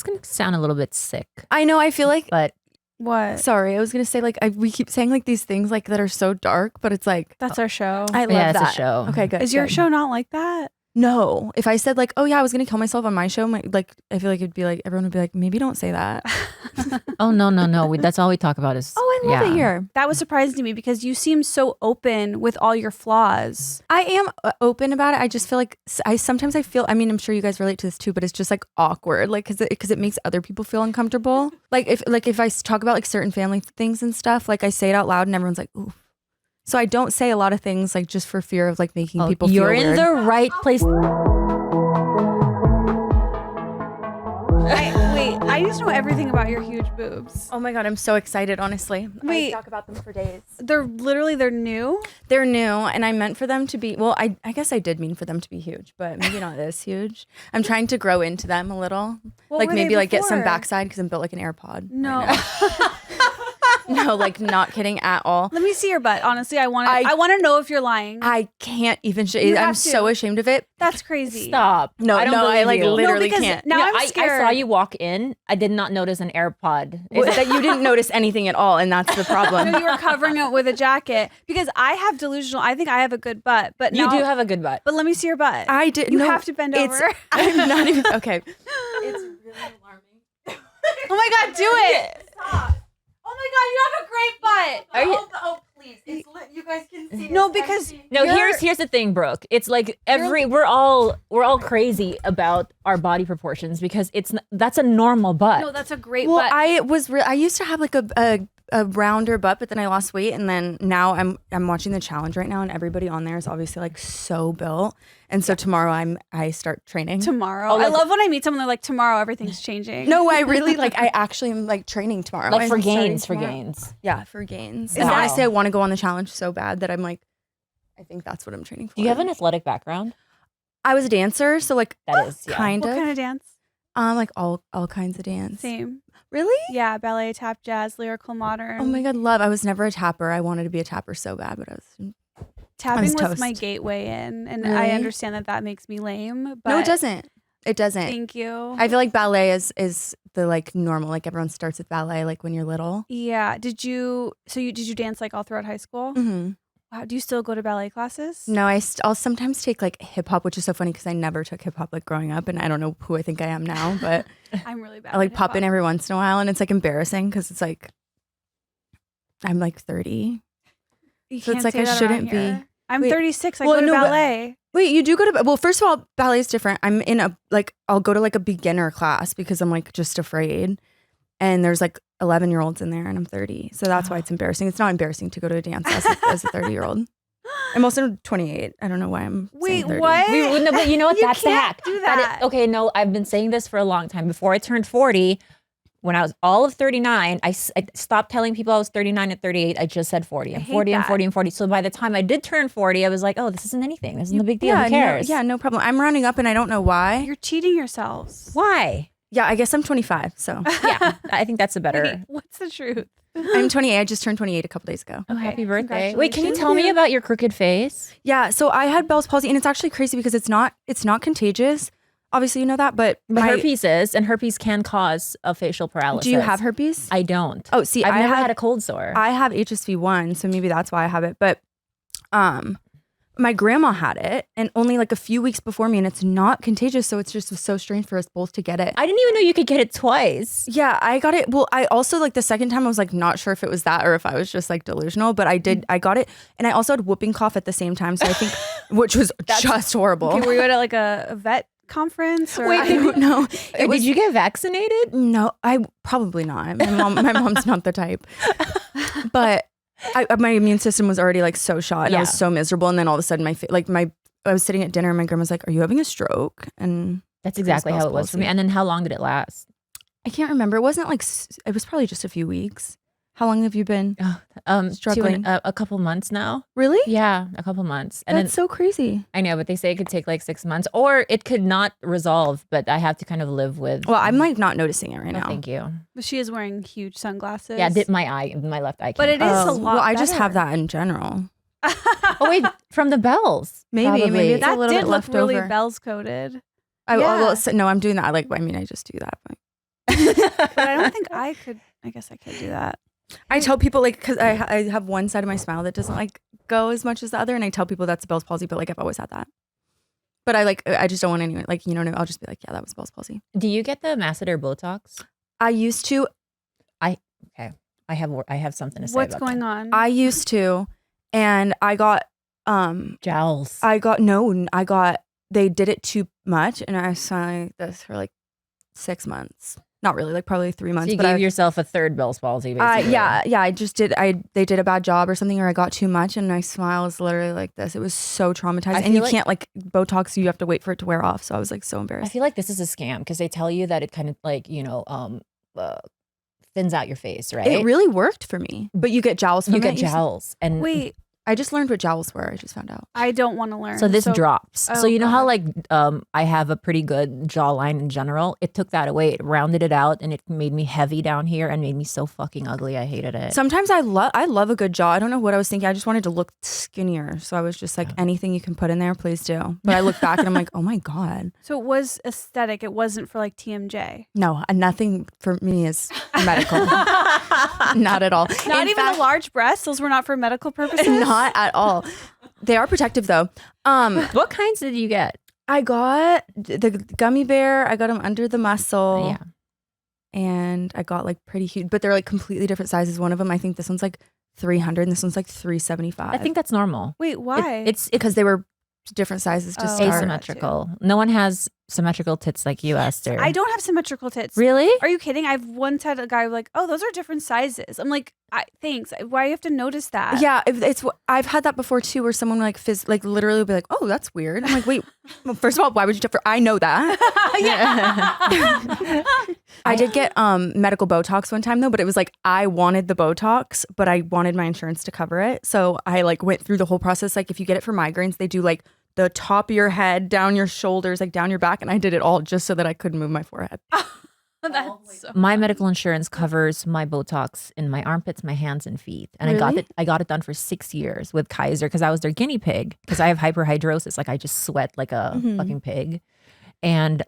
is going to sound a little bit sick. I know. I feel like. But what? Sorry, I was gonna say like we keep saying like these things like that are so dark, but it's like That's our show. I love yeah, that. it's a show. Okay, good. Is your good. show not like that? No. If I said like, oh yeah, I was gonna kill myself on my show, like I feel like it'd be like everyone would be like, maybe don't say that. Oh no. That's all we talk about is. Oh, I love it here. That was surprising to me because you seem so open with all your flaws. I am open about it. I just feel like sometimes I feel. I mean, I'm sure you guys relate to this too, but it's just like awkward, like because it makes other people feel uncomfortable. Like if I talk about like certain family things and stuff, like I say it out loud and everyone's like, ooh. So I don't say a lot of things like just for fear of like making people feel You're weird. in the right place. I just know everything about your huge boobs. Oh my God, I'm so excited, honestly. Wait. I talk about them for days. They're new? They're new, and I meant for them to be, well, I guess I did mean for them to be huge, but maybe not this huge. I'm trying to grow into them a little. What like were maybe they like get some before? backside because I'm built like an AirPod. No. right now. No, like not kidding at all. Let me see your butt. Honestly, I want to know if you're lying. I can't even show You you. have I'm to. so ashamed of it. That's crazy. Stop. No, I don't I believe like you. literally because can't. now I'm I scared. saw you walk in. I did not notice an AirPod. That you didn't notice anything at all, and that's the problem. No, you were covering it with a jacket because I have delusional. I think I have a good butt, but You now- do have a good butt. But let me see your butt. I did. You no, have to bend over. I'm not even okay. It's really alarming. Oh my God, do it! Stop. Oh my God, you have a great butt. Are you- Oh, please. It's you guys can see. No, this. because No, You're- here's the thing, Brooke. It's like we're all crazy about our body proportions because that's a normal butt. no, that's a great Well, butt. I used to have like a rounder butt, but then I lost weight, and then now I'm watching the challenge right now, and everybody on there is obviously like so built, and so tomorrow I start training. Tomorrow. I love when I meet someone. They're like, tomorrow everything's changing. No, I really like. I actually am like training tomorrow. like for I'm starting gains, for tomorrow. gains. Yeah, for gains. Is And that- honestly, I want to go on the challenge so bad that I'm like, I think that's what I'm training for. Do you have an athletic background? I was a dancer, so like That is, yeah. kind What of. kind of dance? Like all kinds of dance. Same. Really? Yeah, ballet, tap, jazz, lyrical, modern. Oh my God, love. I was never a tapper. I wanted to be a tapper so bad, but I was. Tapping was toast. my gateway in, and Really? I understand that makes me lame. But No, it doesn't. It doesn't. Thank you. I feel like ballet is the like normal. Like everyone starts with ballet like when you're little. Yeah. Did you dance like all throughout high school? Mm-hmm. Wow. Do you still go to ballet classes? No, I'll sometimes take like hip hop, which is so funny because I never took hip hop like growing up, and I don't know who I think I am now, but I'm really bad. I like at pop in hip-hop. every once in a while, and it's like embarrassing because it's like I'm like 30. You so it's can't like say I that shouldn't around be. here. I'm Wait. 36. I Well, go to no, but- ballet. Wait, you do go to, well, first of all, ballet is different. I'm in I'll go to like a beginner class because I'm like just afraid. And there's like 11-year-olds in there and I'm 30. So that's why it's embarrassing. It's not embarrassing to go to a dance as a 30-year-old. I'm also 28. I don't know why I'm saying Wait, 30. what? No, but you know what? You That's the can't hack. do that. Okay, no, I've been saying this for a long time. Before I turned 40, when I was all of 39, I stopped telling people I was 39 at 38. I just said 40. I'm hate 40, I'm that. 40, I'm 40. So by the time I did turn 40, I was like, oh, this isn't anything. This isn't a big deal. Yeah, Who cares? no problem. I'm rounding up and I don't know why. You're cheating yourselves. Why? Yeah, I guess I'm 25. So Yeah, I think that's a better. Wait, what's the truth? I'm 28. I just turned 28 a couple days ago. Oh, happy Okay, birthday. Wait, can you congratulations. tell me about your crooked face? Yeah, so I had Bell's palsy and it's actually crazy because it's not contagious. Obviously, you know that, but But herpes is, and herpes can cause a facial paralysis. do you have herpes? I don't. Oh, see, I've I never had had a cold sore. I have HSV1, so maybe that's why I have it. But my grandma had it and only like a few weeks before me, and it's not contagious, so it's just so strange for us both to get it. I didn't even know you could get it twice. Yeah, I got it. Well, I also like the second time I was like not sure if it was that or if I was just like delusional, but I got it. And I also had whooping cough at the same time, so I think which was just horrible. Okay, were you at like a vet conference? Or I don't know. Did you get vaccinated? No, I probably not. My mom's not the type. But my immune system was already like so shot and I was Yeah. so miserable. And then all of a sudden I was sitting at dinner and my grandma's like, "Are you having a stroke?" And That's exactly how it was for me. palsy. And then how long did it last? I can't remember. It wasn't like it was probably just a few weeks. How long have you been struggling? A couple months now. Really? Yeah, a couple months. And That's so crazy. I know, but they say it could take like 6 months, or it could not resolve. But I have to kind of live with. Well, I'm like not noticing it right Oh, now. thank you. But she is wearing huge sunglasses. Yeah, my left eye. But can't it is see. a lot Well, I just have better. that in general. Oh wait, from the bells. Maybe Probably. it's a That little did bit look left really over. Bells coded. No, I'm doing that. I just do that. But But I don't think I could. I guess I could do that. I tell people like because I have one side of my smile that doesn't like go as much as the other, and I tell people that's Bell's palsy, but like I've always had that. But I just don't want anyone like you know what I mean? I'll just be like yeah that was Bell's palsy. Do you get the masseter Botox? I used to. Okay, I have something to say. What's about going that. on? I used to, and I got Jowls. they did it too much, and I signed this for like 6 months. Not really, like probably 3 months. So you but gave yourself a third Bell's palsy, basically. yeah. They did a bad job or something, or I got too much, and my smile is literally like this. It was so traumatized, and you can't like Botox. You have to wait for it to wear off. So I was like so I embarrassed. feel like this is a scam because they tell you that it kind of like thins out your face, right? It really worked for me, but you get jowls. From you it. get jowls, and Wait, I just learned what jowls were. I just found out. I don't want to learn. so this drops. Oh, so you know how God. like I have a pretty good jawline in general. It took that away. It rounded it out, and it made me heavy down here and made me so fucking ugly. I hated it. Sometimes I love a good jaw. I don't know what I was thinking. I just wanted to look skinnier, so I was just like anything you can put in there, please do. But I look back and I'm like, oh my god. So it was aesthetic. It wasn't for like TMJ. No, nothing for me is medical. Not at all. Not In even fact, the large breasts. Those were not for medical purposes. Not at all. They are protective though. What kinds did you get? I got the gummy bear. I got them under the muscle. Yeah. And I got like pretty huge, but they're like completely different sizes. One of them, I think this one's like 300 and this one's like 375. I think that's normal. Wait, why? It's because they were different sizes to Oh. start. asymmetrical. No one has symmetrical tits like you, Esther. I don't have symmetrical tits. Really? Are you kidding? I've once had a guy like, oh, those are different sizes. I'm like, thanks. Why do you have to notice that? Yeah, I've had that before too, where someone like literally will be like, "Oh, that's weird." I'm like, "Wait, well, first of all, why would you? I know that." I did get medical Botox one time though, but it was like I wanted the Botox, but I wanted my insurance to cover it, so I like went through the whole process. Like if you get it for migraines, they do like the top of your head, down your shoulders, like down your back, and I did it all just so that I couldn't move my forehead. That's so My medical insurance covers my Botox in my armpits, my hands, and feet, and Really? I got it done for 6 years with Kaiser because I was their guinea pig because I have hyperhidrosis. Like I just sweat like a fucking pig, and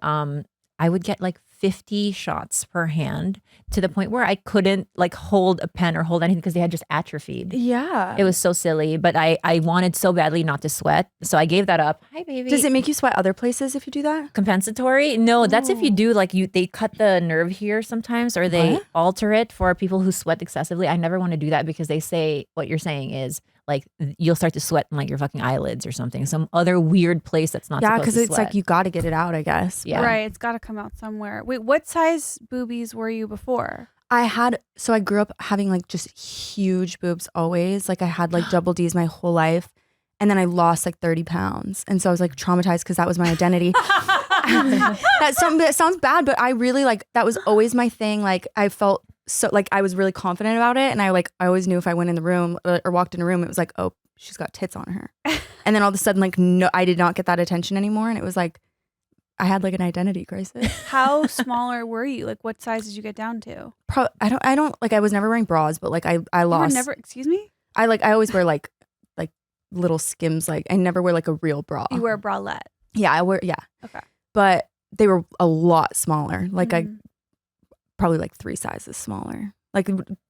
I would get like 50 shots per hand to the point where I couldn't like hold a pen or hold anything because they had just atrophied. Yeah. It was so silly, but I wanted so badly not to sweat, so I gave that up. Hi, baby. Does it make you sweat other places if you do that? Compensatory? No, that's if you do like they cut the nerve here sometimes, or they What? alter it for people who sweat excessively. I never want to do that because they say what you're saying is like you'll start to sweat in like your fucking eyelids or something, some other weird place that's not. Yeah, supposed because to it's sweat. like you got to get it out, I guess. Yeah. right. It's got to come out somewhere. Wait, what size boobies were you before? So I grew up having like just huge boobs always. Like I had like double D's my whole life. And then I lost like 30 pounds. And so I was like traumatized because that was my identity. That sounds bad, but I really like, that was always my thing. Like I felt so like I was really confident about it. And I always knew if I went in the room or walked in a room, it was like, oh, she's got tits on her. And then all of a sudden, like, no, I did not get that attention anymore. And it was like, I had like an identity crisis. How smaller were you? Like, what size did you get down to? I don't like, I was never wearing bras, but like I You were lost. never. Excuse me. I always wear like little Skims. Like I never wear like a real bra. You wear a bralette. Yeah. Okay. But they were a lot smaller. Like I Mhm. probably like 3 sizes smaller. Like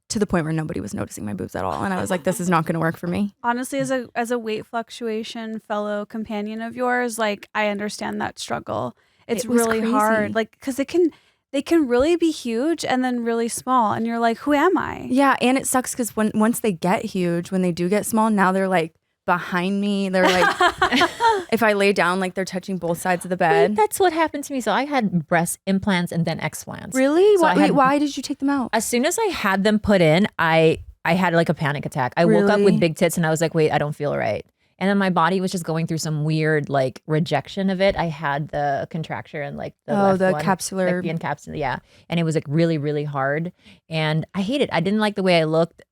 to the point where nobody was noticing my boobs at all. And I was like, this is not going to work for me. Honestly, as a weight fluctuation fellow companion of yours, like I understand that struggle. It's It was really crazy. hard, like because they can really be huge and then really small, and you're like, who am I? Yeah. And it sucks because once they get huge, when they do get small, now they're like behind me. They're like, if I lay down, like they're touching both sides of the bed. Wait, that's what happened to me. So I had breast implants and then explants. Really? So I had- Why did you take them out? As soon as I had them put in, I had like a panic attack. I woke up Really? with big tits and I was like, wait, I don't feel right. And then my body was just going through some weird like rejection of it. I had the contracture and like the left the one, capsular. like the encapsulated, yeah. And it was like really, really hard. And I hate it. I didn't like the way I looked,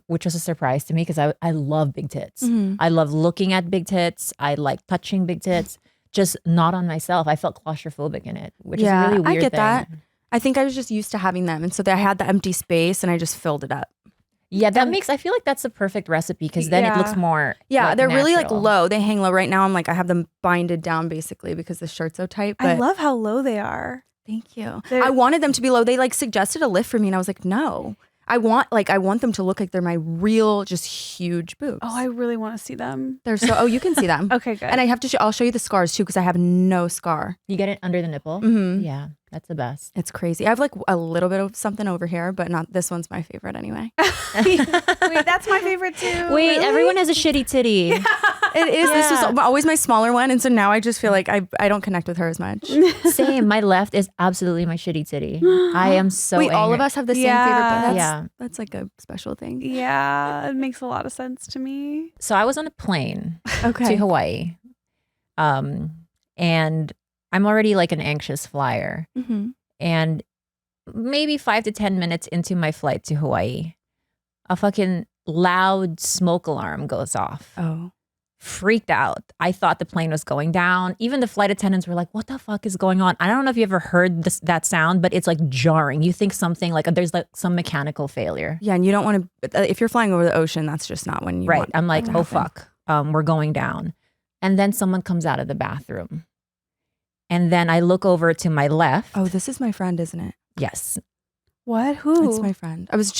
which was a surprise to me because I love big tits. Mhm. I love looking at big tits. I like touching big tits, just not on myself. I felt claustrophobic in it, which Yeah, is a really weird I get thing. that. I think I was just used to having them. And so I had the empty space and I just filled it up. Yeah, I feel like that's the perfect recipe because then it looks Yeah. more. Yeah, like, they're really like natural. low. They hang low right now. I'm like, I have them binded down basically because the shirt's so tight. But I love how low they are. Thank you. I wanted them to be low. They like suggested a lift for me and I was like, no. I want them to look like they're my real, just huge boobs. Oh, I really want to see them. They're so. Oh, you can see them. Okay, good. And I have to. I'll show you the scars too because I have no scar. You get it under the nipple? Mm-hmm. Yeah, that's the best. It's crazy. I have like a little bit of something over here, but not. This one's my favorite anyway. Wait, that's my favorite too. Wait, Really? everyone has a shitty titty. It is. Yeah. This was always my smaller one, and so now I just feel like I don't connect with her as much. Same. My left is absolutely my shitty titty. I am so Wait, all angry. of us have the same Yeah. favorite, but that's like a special thing. Yeah, it makes a lot of sense to me. So I was on a plane Okay. to Hawaii. And I'm already like an anxious flyer. Mm-hmm. And maybe 5 to 10 minutes into my flight to Hawaii, a fucking loud smoke alarm goes off. Oh. Freaked out. I thought the plane was going down. Even the flight attendants were like, what the fuck is going on? I don't know if you ever heard that sound, but it's like jarring. You think something like there's like some mechanical failure. Yeah, and you don't want to. If you're flying over the ocean, that's just not when you. Right. Want I'm like, that to oh happen. fuck, we're going down. And then someone comes out of the bathroom. And then I look over to my left. Oh, this is my friend, isn't it? Yes. What? Who? It's my friend. I was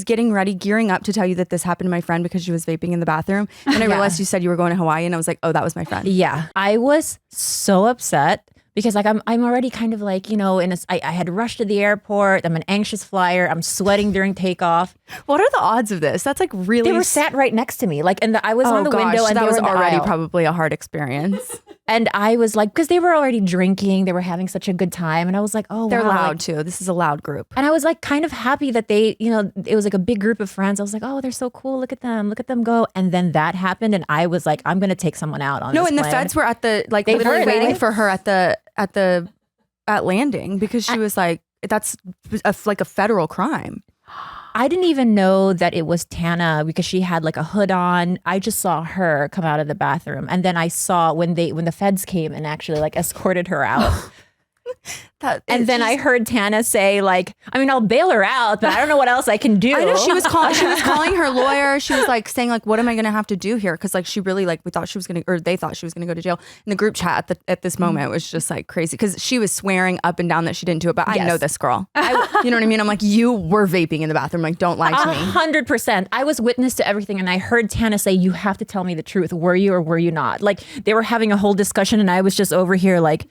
getting ready, gearing up to tell you that this happened to my friend because she was vaping in the bathroom. And I realized you said you were going to Hawaii and I was like, oh, that was my friend. Yeah. I was so upset because like I'm already kind of like, you know, I had rushed to the airport. I'm an anxious flyer. I'm sweating during takeoff. What are the odds of this? That's like really. They were sat right next to me. Like, and I was on the gosh, window and that they was were in the already aisle. probably a hard experience. And I was like, because they were already drinking, they were having such a good time. And I was like, oh, They're wow, loud like, too. This is a loud group. and I was like kind of happy that they, you know, it was like a big group of friends. I was like, oh, they're so cool. Look at them go. And then that happened. And I was like, I'm going to take someone out on No, this and the plane. feds were at the like They literally heard, waiting right? for her at landing because she was like, that's like a federal crime. I didn't even know that it was Tana because she had like a hood on. I just saw her come out of the bathroom. And then I saw when the feds came and actually like escorted her out. And then I heard Tana say like, I mean, I'll bail her out, but I don't know what else I can do. I know she was calling her lawyer. She was like saying like, what am I going to have to do here? Because like she really like they thought she was going to go to jail. And the group chat at this moment was just like crazy because she was swearing up and down that she didn't do it. But I Yes. know this girl. You know what I mean? I'm like, you were vaping in the bathroom. Like, don't lie to me. 100%. I was witness to everything. And I heard Tana say, you have to tell me the truth. Were you or were you not? Like they were having a whole discussion and I was just over here like,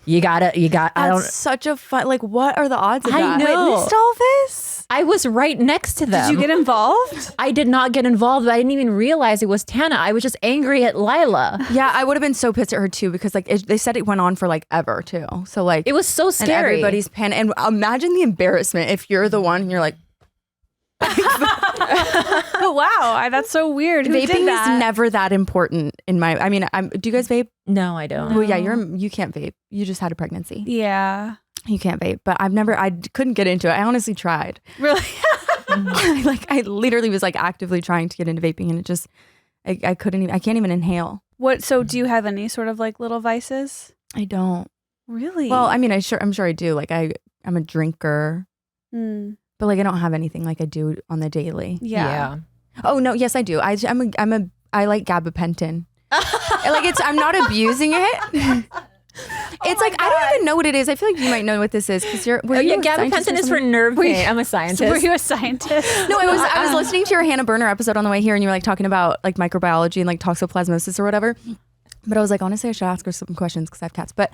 I don't. That's such a fun. Like, what are the odds of I that? know. Witnessed all this? I was right next to them. Did you get involved? I did not get involved. But I didn't even realize it was Tana. I was just angry at Lila. Yeah, I would have been so pissed at her too because like they said it went on for like ever too. So like It was so and scary. everybody's panic. And imagine the embarrassment if you're the one and you're like, Oh wow, that's so weird. Who vaping did that? is never that important in my. I mean, do you guys vape? No, I don't. Well, yeah, you can't vape. You just had a pregnancy. Yeah. You can't vape. But I couldn't get into it. I honestly tried. Really? I literally was like actively trying to get into vaping, and it just I couldn't even. I can't even inhale. What? So, do you have any sort of like little vices? I don't. Really? Well, I mean, I'm sure I do. Like I'm a drinker. Hmm. But like I don't have anything like I do on the daily. Yeah. Oh no, yes I do. I like gabapentin. I'm not abusing it. It's like I don't even know what it is. I feel like you might know what this is because you're. Oh, yeah, gabapentin is for nerve pain. I'm a scientist. Were you a scientist? No, I was listening to your Hannah Berner episode on the way here, and you were like talking about like microbiology and like toxoplasmosis or whatever. But I was like, honestly, I should ask her some questions because I have cats. But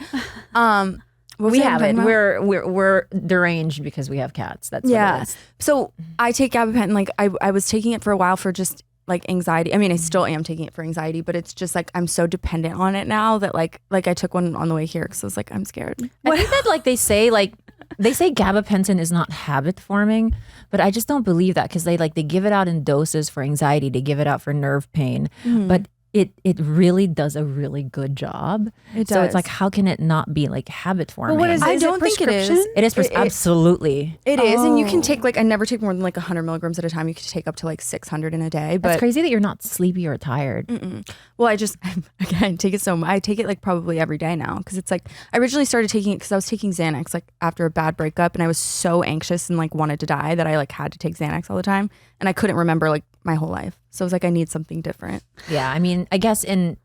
we have it. We're deranged because we have cats. That's what it is. So I take gabapentin. Like I was taking it for a while for just like anxiety. I mean, I still am taking it for anxiety, but it's just like I'm so dependent on it now that like I took one on the way here because I was like, I'm scared. I think that they say gabapentin is not habit forming, but I just don't believe that because they give it out in doses for anxiety. They give it out for nerve pain, but it really does a really good job. It So does. it's like, how can it not be like habit forming? But what is it? I Is don't it think it is. prescription? It is absolutely. It is, and you can Oh. take like I never take more than like 100 milligrams at a time. You could take up to like 600 in a day. That's But crazy that you're not sleepy or tired. well, I just again take it I take it like probably every day now because it's like I originally started taking it because I was taking Xanax like after a bad breakup and I was so anxious and like wanted to die that I like had to take Xanax all the time and I couldn't remember like my whole life. So I was like I need something different. Yeah, I mean, I guess in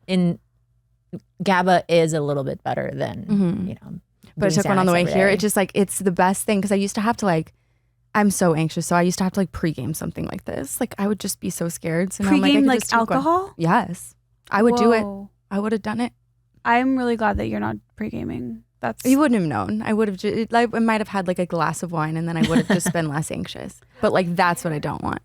GABA is a little bit better than you know. but I doing took one on the Xanax way every here. day. It just like, it's the best thing. Cause I used to have to like, I'm so anxious. So I used to have to like pregame something like this. Like I would just be so scared. So now I'm like, I Pre-game could like just take one. alcohol? Yes. I would do it. Whoa. I would have done it. I'm really glad that you're not pre-gaming. That's You wouldn't have known. I would have I might have had like a glass of wine and then I would have just been less anxious. But like, that's what I don't want.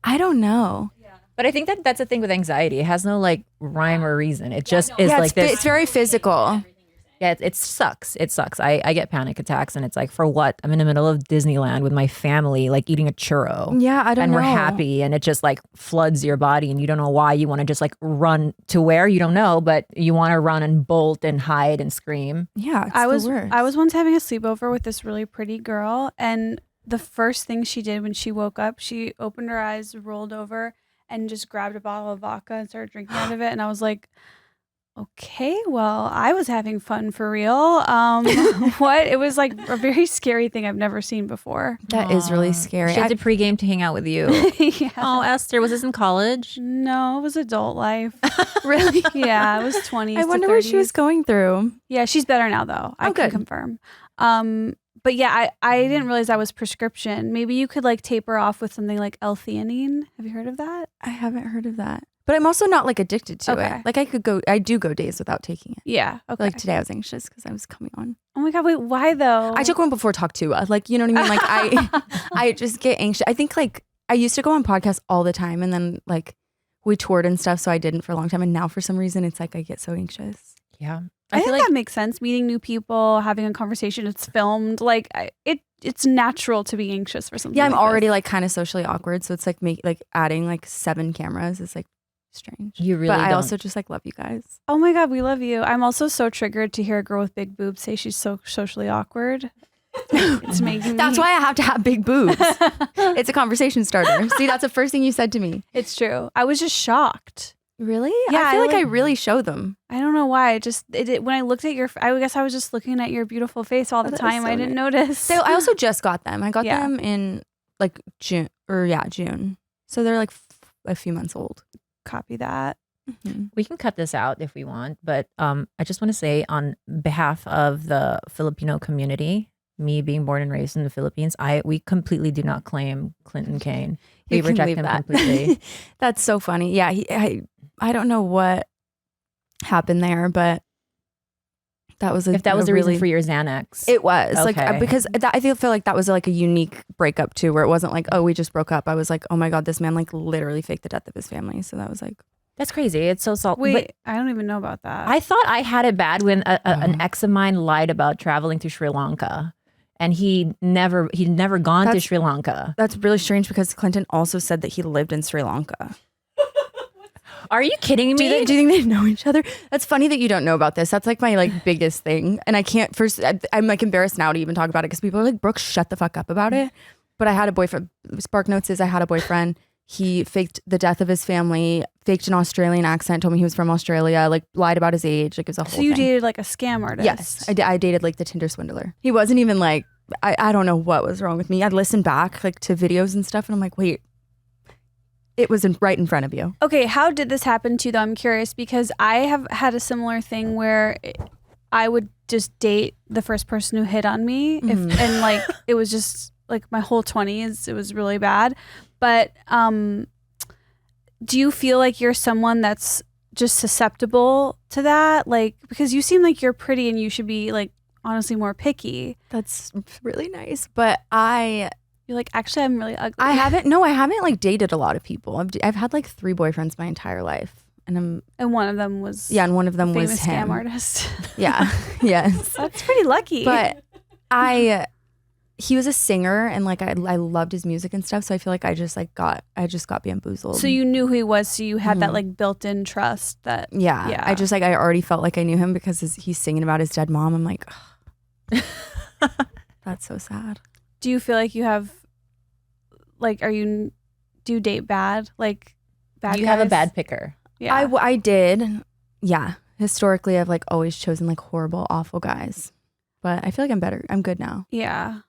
I don't know. But I think that that's the thing with anxiety. It has no like rhyme or reason. It just is like this. It's very physical. Yeah, it sucks. It sucks. I get panic attacks and it's like, for what? I'm in the middle of Disneyland with my family, like eating a churro. Yeah, I don't and know. we're happy and it just like floods your body and you don't know why. You want to just like run to where you don't know, but you want to run and bolt and hide and scream. Yeah, it's I the worst. was once having a sleepover with this really pretty girl, and the first thing she did when she woke up, she opened her eyes, rolled over, and just grabbed a bottle of vodka and started drinking out of it. And I was like, okay, well, I was having fun for real. What? It was like a very scary thing I've never seen before. That is really scary. She had to pregame to hang out with you. Yeah. Oh, Esther, was this in college? No, it was adult life. Really? Yeah, it was 20s I wonder to 30s. what she was going through. Yeah, she's better now though. I can good. confirm. But yeah, I didn't realize that was prescription. Maybe you could like taper off with something like L-theanine. Have you heard of that? I haven't heard of that. But I'm also not like addicted to Okay. it. Like I do go days without taking it. Yeah. Okay. Like today I was anxious because I was coming on. Oh my God, wait, why though? I took one before Talk To. Like, you know what I mean? Like I just get anxious. I think like I used to go on podcasts all the time and then like we toured and stuff. So I didn't for a long time. And now for some reason, it's like I get so anxious. Yeah. I feel think like that makes sense. Meeting new people, having a conversation, it's filmed. Like it's natural to be anxious for something. Yeah, I'm like already this. like kind of socially awkward. So it's like adding like 7 cameras is like strange. you really But don't. I also just like love you guys. Oh my God, we love you. I'm also so triggered to hear a girl with big boobs say she's so socially awkward. It's making That's me. why I have to have big boobs. It's a conversation starter. See, that's the first thing you said to me. It's true. I was just shocked. Really? Yeah, I feel I like I like- really show them. I don't know why. When I looked at I guess I was just looking at your beautiful face all the that is time. so I didn't nice. notice. So I also just got them. I got Yeah. them in like June. So they're like a few months old. Copy that. We can cut this out if we want, but I just want to say on behalf of the Filipino community, me being born and raised in the Philippines, we completely do not claim Clinton Kane. We You can reject leave him that. completely. That's so funny. Yeah, I don't know what happened there, but that was If that was the really reason for your Xanax. It was like Okay. because I feel like that was like a unique breakup too, where it wasn't like, oh, we just broke up. I was like, oh my God, this man like literally faked the death of his family. So that was like, That's crazy. It's so salty. Wait, I don't even know about that. I thought I had it bad when an ex of mine lied about traveling to Sri Lanka, and he'd never gone to That's- Sri Lanka. that's really strange because Clinton also said that he lived in Sri Lanka. Are you kidding Do me? you think they know each other? That's funny that you don't know about this. That's like my like biggest thing. And I can't I'm like embarrassed now to even talk about it because people are like, Brooke, shut the fuck up about it. But I had a boyfriend. Spark Notes is I had a boyfriend. He faked the death of his family, faked an Australian accent, told me he was from Australia, like lied about his age. Like it was a whole So you thing. dated like a scam artist? Yes. I dated like the Tinder swindler. He wasn't even like, I don't know what was wrong with me. I'd listen back like to videos and stuff and I'm like, wait, it was right in front of you. Okay, how did this happen to you though? I'm curious because I have had a similar thing where I would just date the first person who hit on me and like it was just like my whole 20s, it was really bad. But do you feel like you're someone that's just susceptible to that? Like because you seem like you're pretty and you should be like honestly more picky. That's really nice. But You're like, actually I'm really ugly. I haven't like dated a lot of people. I've had like 3 boyfriends my entire life. And and one of them was and one of them was famous him. scam artist. Yeah. Yes. That's pretty lucky. But he was a singer and like I loved his music and stuff. So I feel like I just got bamboozled. so you knew who he was, so you had that like built-in trust that yeah. Yeah. I just like I already felt like I knew him because he's singing about his dead mom. I'm like, that's so sad. do you feel like you have like do you date bad? Like bad you have a guys? bad picker. Yeah. I did. Yeah. Historically, I've like always chosen like horrible, awful guys. But I feel like I'm better. I'm good now. yeah.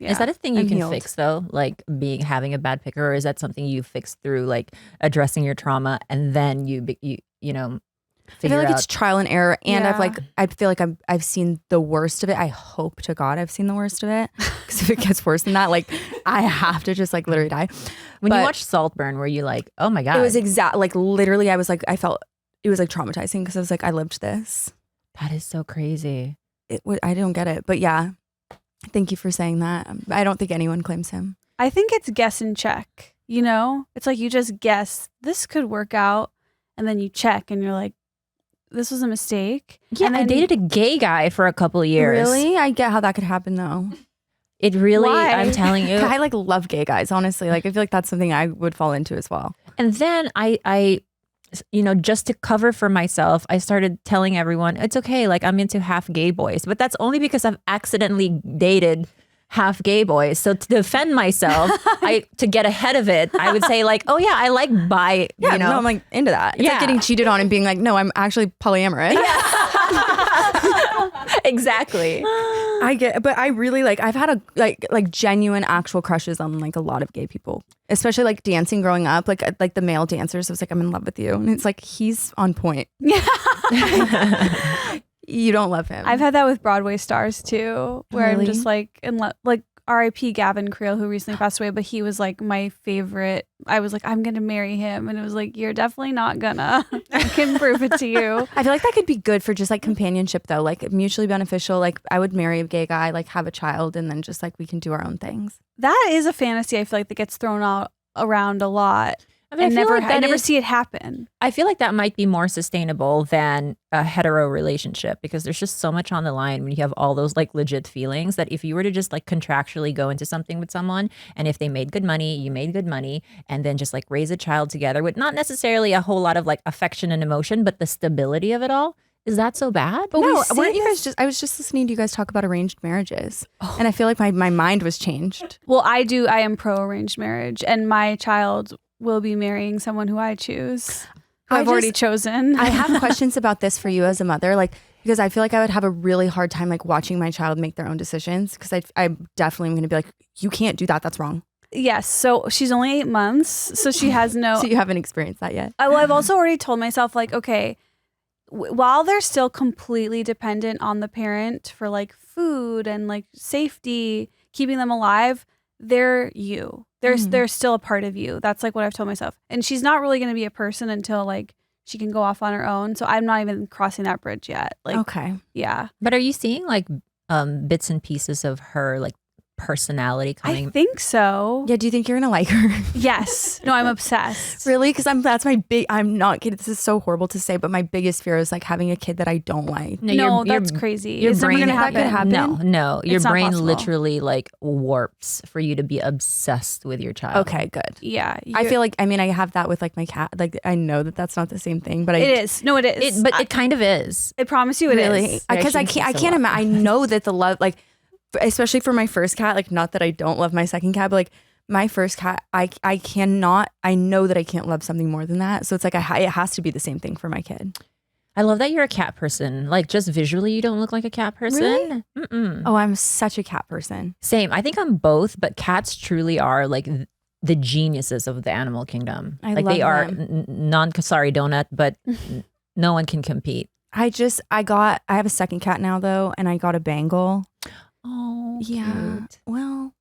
Yeah. Is that a thing you I'm can healed. fix though? Like having a bad picker, or is that something you fix through like addressing your trauma and then you know feel like out. it's trial and error, and Yeah. I feel like I've seen the worst of it. I hope to God I've seen the worst of it, because if it gets worse than that, like I have to just like literally die. When you But watch Saltburn, were you like, oh my God? it was like literally I was like, I felt it was like traumatizing, because I was like, I lived this. That is so crazy. I don't get it, but yeah, thank you for saying that. I don't think anyone claims him. I think it's guess and check. You know, it's like you just guess this could work out, and then you check, and you're like, this was a mistake. Yeah, and I then, dated a gay guy for a couple of years. Really? I get how that could happen though. It really, Why? I'm telling you. I like love gay guys, honestly. Like I feel like that's something I would fall into as well. And then I, you know, just to cover for myself, I started telling everyone it's okay. Like I'm into half gay boys, but that's only because I've accidentally dated half gay boys. So to defend myself, to get ahead of it, I would say like, oh yeah, I like bi. Yeah, you know, no, I'm like into that. It's Yeah. like getting cheated on and being like, no, I'm actually polyamorous. exactly. I get, but I really like, I've had a like genuine actual crushes on like a lot of gay people, especially like dancing growing up, like the male dancers. I was like, I'm in love with you. And it's like, he's on point. You don't love him. I've had that with Broadway stars too, where I'm Really? just like, like R.I.P. Gavin Creel, who recently passed away, but he was like my favorite. I was like, I'm gonna marry him, and it was like, you're definitely not gonna. I can prove it to you. I feel like that could be good for just like companionship though, like mutually beneficial. Like I would marry a gay guy, like have a child, and then just like we can do our own things. That is a fantasy. I feel like that gets thrown out around a lot. I mean, And I feel like I that never is- see it happen. I feel like that might be more sustainable than a hetero relationship, because there's just so much on the line when you have all those like legit feelings that if you were to just like contractually go into something with someone, and if they made good money, you made good money, and then just like raise a child together with not necessarily a whole lot of like affection and emotion, but the stability of it all, is that so bad? But we no, say weren't you guys I was just listening to you guys talk about arranged marriages. And I feel like my mind was changed. Well, I am pro arranged marriage, and my child will be marrying someone who I choose. Who I've already chosen. I have questions about this for you as a mother, like because I feel like I would have a really hard time like watching my child make their own decisions, because I definitely am going to be like, you can't do that. That's wrong. Yes. So she's only 8 months, so she has no. So you haven't experienced that yet. Well, I've also already told myself like, okay, while they're still completely dependent on the parent for like food and like safety, keeping them alive, they're you. They're still a part of you. That's like what I've told myself. And she's not really going to be a person until like she can go off on her own. So I'm not even crossing that bridge yet. Like, Okay. yeah. But are you seeing like bits and pieces of her like personality coming? I think so. Yeah. Do you think you're gonna like her? Yes. No, I'm obsessed. Really? Because that's my big. I'm not kidding. This is so horrible to say, but my biggest fear is like having a kid that I don't like. No, that's crazy. Your It's never brain gonna that could happen. No, your It's not brain possible. literally like warps for you to be obsessed with your child. Okay, good. Yeah. I feel like, I mean, I have that with like my cat. Like I know that that's not the same thing, but it is. No, it is. But it kind of is. I promise you it is. really, because I can't imagine. I know that the love, like, especially for my first cat, like not that I don't love my second cat, but like my first cat, I cannot. I know that I can't love something more than that. So it's like it has to be the same thing for my kid. I love that you're a cat person. Like just visually, you don't look like a cat person. Really? Mm-mm. Oh, I'm such a cat person. Same. I think I'm both, but cats truly are like the geniuses of the animal kingdom. I like love they are them. non-Kasari donut, but no one can compete. I have a second cat now though, and I got a Bengal. Oh, Yeah. cute. Well,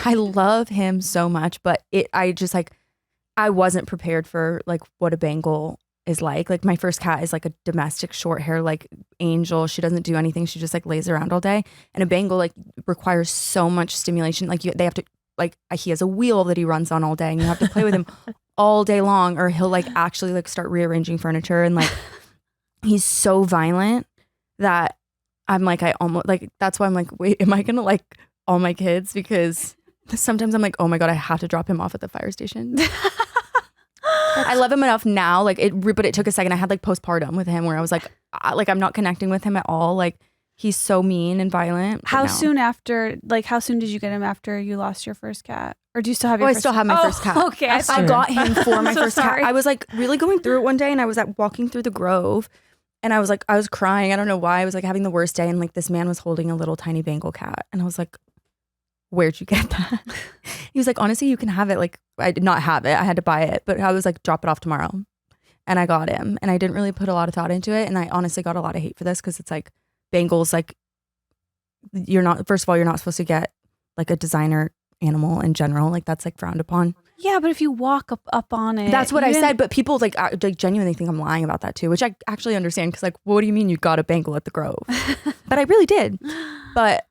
I love him so much, but I wasn't prepared for like what a Bengal is like. Like my first cat is like a domestic short hair, like angel. She doesn't do anything. She just like lays around all day. And a Bengal like requires so much stimulation. Like they have to, like he has a wheel that he runs on all day, and you have to play with him all day long, or he'll like actually like start rearranging furniture. And like he's so violent that I'm like, I almost like, that's why I'm like, wait, am I gonna like all my kids? Because sometimes I'm like, oh my God, I have to drop him off at the fire station. I love him enough now, like but it took a second. I had like postpartum with him where I was like I'm not connecting with him at all. Like he's so mean and violent. How soon did you get him after you lost your first cat? Or do you still have your I first still have my first cat. Okay. I got him for my So first cat. sorry. I was like really going through it one day, and I was walking through the Grove, and I was crying. I don't know why. I was like having the worst day, and like this man was holding a little tiny Bengal cat, and I was like, where'd you get that? He was like, honestly, you can have it. Like I did not have it. I had to buy it, but I was like, drop it off tomorrow. and I got him, and I didn't really put a lot of thought into it, and I honestly got a lot of hate for this because it's like bangles, like first of all, you're not supposed to get like a designer animal in general, like that's like frowned upon. Yeah, but if you walk up on it, that's what I said. But people like genuinely think I'm lying about that too, which I actually understand because like, what do you mean you got a bangle at the Grove? But I really did. But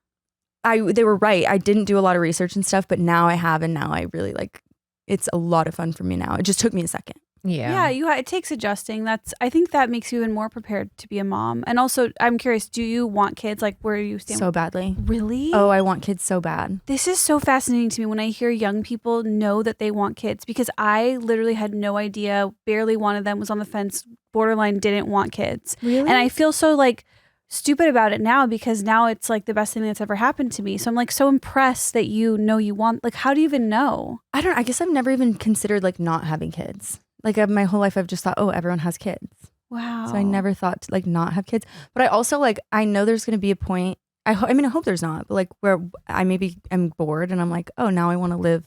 they were right. I didn't do a lot of research and stuff, but now I have, and now I really like. It's a lot of fun for me now. It just took me a second. Yeah. It takes adjusting. I think that makes you even more prepared to be a mom. And also, I'm curious, do you want kids? Like, where you stand? So badly. Really? Oh, I want kids so bad. This is so fascinating to me when I hear young people know that they want kids, because I literally had no idea. Barely one of them was on the fence, borderline didn't want kids. Really? And I feel so like stupid about it now, because now it's like the best thing that's ever happened to me. So I'm like so impressed that you know you want, like, how do you even know? I guess I've never even considered like not having kids. Like my whole life I've just thought, oh, everyone has kids. Wow. So I never thought to like not have kids. But I also like, I know there's going to be a point. I hope there's not, but like where I maybe am bored and I'm like, oh, now I want to live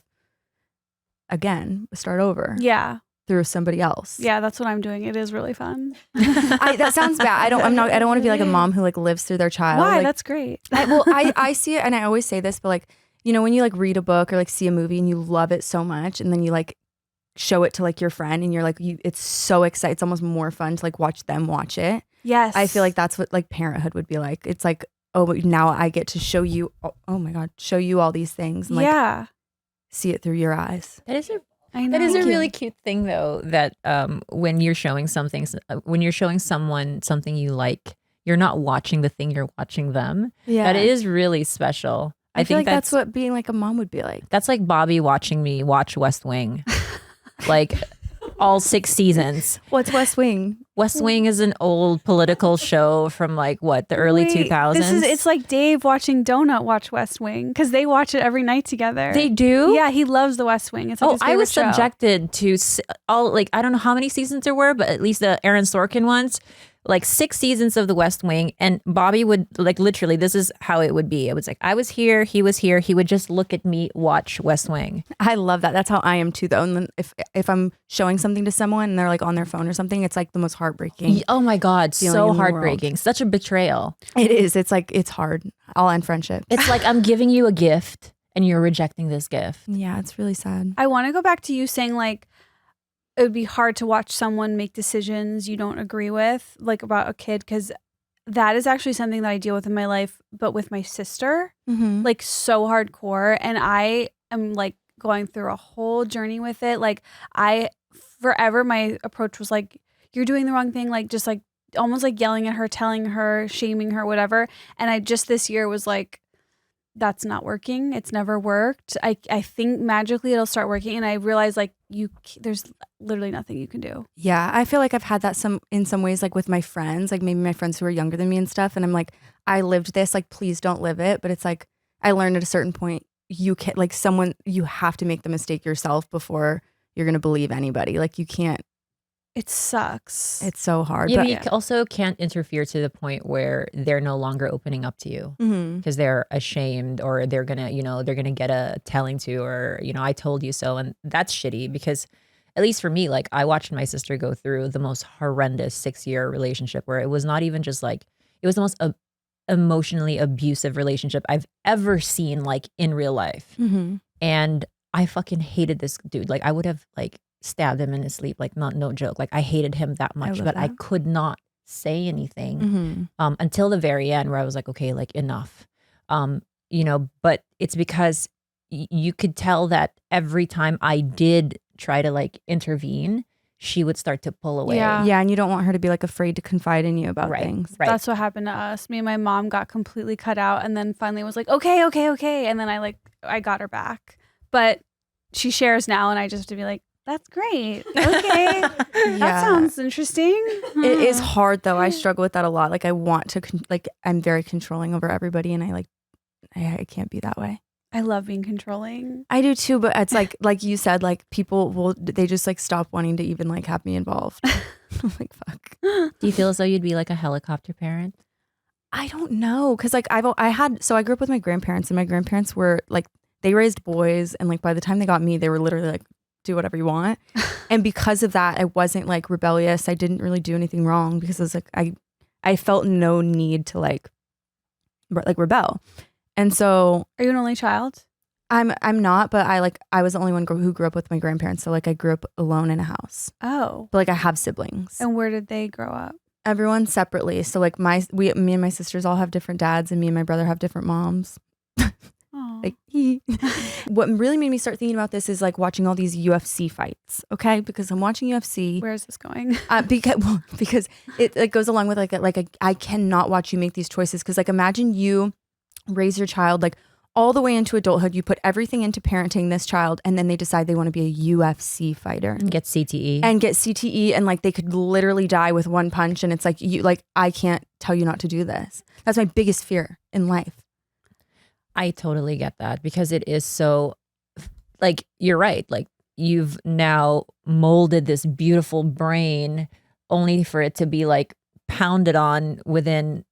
again, start over. Yeah. Through somebody else. Yeah, that's what I'm doing. It is really fun. That sounds bad. I don't want to be like a mom who like lives through their child. Why? Like, That's great. I see it, and I always say this, but like, you know, when you like read a book or like see a movie and you love it so much, and then you like show it to like your friend and you're like, it's so exciting. It's almost more fun to like watch them watch it. Yes. I feel like that's what like parenthood would be like. It's like, oh, now I get to show you, oh my God, show you all these things. And, like, see it through your eyes. That is I know. That is a really cute thing, though, that when you're showing someone something you like, you're not watching the thing, you're watching them. Yeah. That is really special. I feel like that's what being like a mom would be like. That's like Bobby watching me watch West Wing. Like all 6 seasons. What's West Wing? West Wing is an old political show from like what, the early 2000s? It's like Dave watching Donut watch West Wing, because they watch it every night together. They do? Yeah, he loves the West Wing. It's like his favorite I was show. subjected to all, like, I don't know how many seasons there were, but at least the Aaron Sorkin ones, like 6 seasons of the West Wing. And Bobby would like, literally, this is how it would be. It was like, I was here, he was here. He would just look at me, watch West Wing. I love that. That's how I am too, though. And then if I'm showing something to someone and they're like on their phone or something, it's like the most heartbreaking. Oh my God, so heartbreaking. World. Such a betrayal. It is. It's like, it's hard. I'll end friendship. It's like, I'm giving you a gift and you're rejecting this gift. Yeah, it's really sad. I want to go back to you saying like, it would be hard to watch someone make decisions you don't agree with, like about a kid, because that is actually something that I deal with in my life, but with my sister, like so hardcore. And I am like going through a whole journey with it. Like forever, my approach was like, you're doing the wrong thing. Like just like almost like yelling at her, telling her, shaming her, whatever. And I just this year was like, that's not working. It's never worked. I think magically it'll start working. And I realized like there's literally nothing you can do. Yeah. I feel like I've had that in some ways, like with my friends, like maybe my friends who are younger than me and stuff. And I'm like, I lived this, like, please don't live it. But it's like, I learned at a certain point, you can't like you have to make the mistake yourself before you're going to believe anybody. Like you can't. It sucks. It's so hard. Yeah, but you also can't interfere to the point where they're no longer opening up to you because they're ashamed, or they're gonna get a telling to, or I told you so, and that's shitty. Because at least for me, like I watched my sister go through the most horrendous 6-year relationship where it was not even just like, it was the most emotionally abusive relationship I've ever seen, like in real life, and I fucking hated this dude. Like I would have like stabbed him in his sleep, like no joke. Like I hated him that much, but I could not say anything until the very end, where I was like, okay, like enough. But it's because you could tell that every time I did try to like intervene, she would start to pull away. Yeah, and you don't want her to be like afraid to confide in you about things. Right. That's what happened to us. Me and my mom got completely cut out, and then finally was like, okay. And then I got her back. But she shares now, and I just have to be like, that's great. Okay. That sounds interesting. It is hard though. I struggle with that a lot. Like I want to, I'm very controlling over everybody, and I can't be that way. I love being controlling. I do too, but it's like you said, like people they just like stop wanting to even like have me involved. I'm like, fuck. Do you feel as though you'd be like a helicopter parent? I don't know. Cause like I grew up with my grandparents, and my grandparents were like, they raised boys, and like by the time they got me, they were literally like do whatever you want. And because of that, I wasn't like rebellious. I didn't really do anything wrong because I was like, I felt no need to like rebel. And so, are you an only child? I'm not, but I was the only one who grew up with my grandparents. So like I grew up alone in a house. Oh. But like I have siblings. And where did they grow up? Everyone separately. So like me and my sisters all have different dads, and me and my brother have different moms. Like, what really made me start thinking about this is like watching all these UFC fights. Okay, because I'm watching UFC. Where is this going? Because it goes along with I cannot watch you make these choices, because like imagine you raise your child like all the way into adulthood, you put everything into parenting this child, and then they decide they want to be a UFC fighter and get CTE and like they could literally die with one punch, and it's like I can't tell you not to do this. That's my biggest fear in life. I totally get that, because it is so, like, you're right. Like, you've now molded this beautiful brain only for it to be like pounded on within,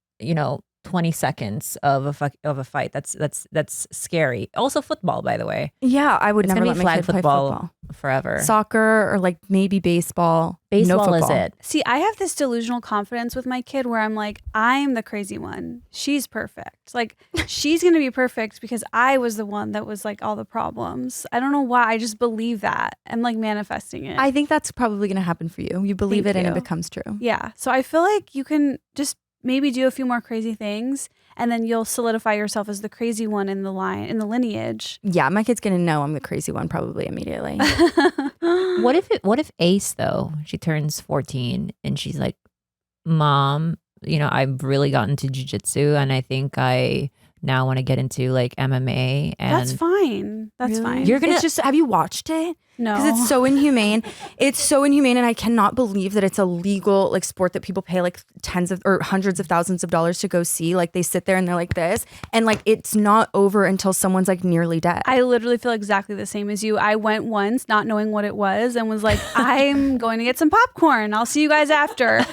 20 seconds of a fight. That's scary. Also football, by the way. Yeah, I would It's never gonna let be my flag kid play football forever. Soccer or like maybe baseball. Baseball no is football. it. See, I have this delusional confidence with my kid where I'm like, I'm the crazy one. She's perfect. Like, she's going to be perfect because I was the one that was like all the problems. I don't know why. I just believe that. I'm like manifesting it. I think that's probably going to happen for you. You believe Thank it and you. it becomes true. Yeah. So I feel like you can just maybe do a few more crazy things, and then you'll solidify yourself as the crazy one in the lineage. Yeah, my kid's going to know I'm the crazy one probably immediately. What if Ace, though, she turns 14 and she's like, Mom, I've really gotten to jiu-jitsu, and I think I now want to get into like MMA. And That's fine. That's Really? fine. It's just, have you watched it? No. Because it's so inhumane. It's so inhumane, and I cannot believe that it's a legal like sport that people pay like tens of or hundreds of thousands of dollars to go see. Like they sit there and they're like this, and like it's not over until someone's like nearly dead. I literally feel exactly the same as you. I went once not knowing what it was and was like, I'm going to get some popcorn. I'll see you guys after.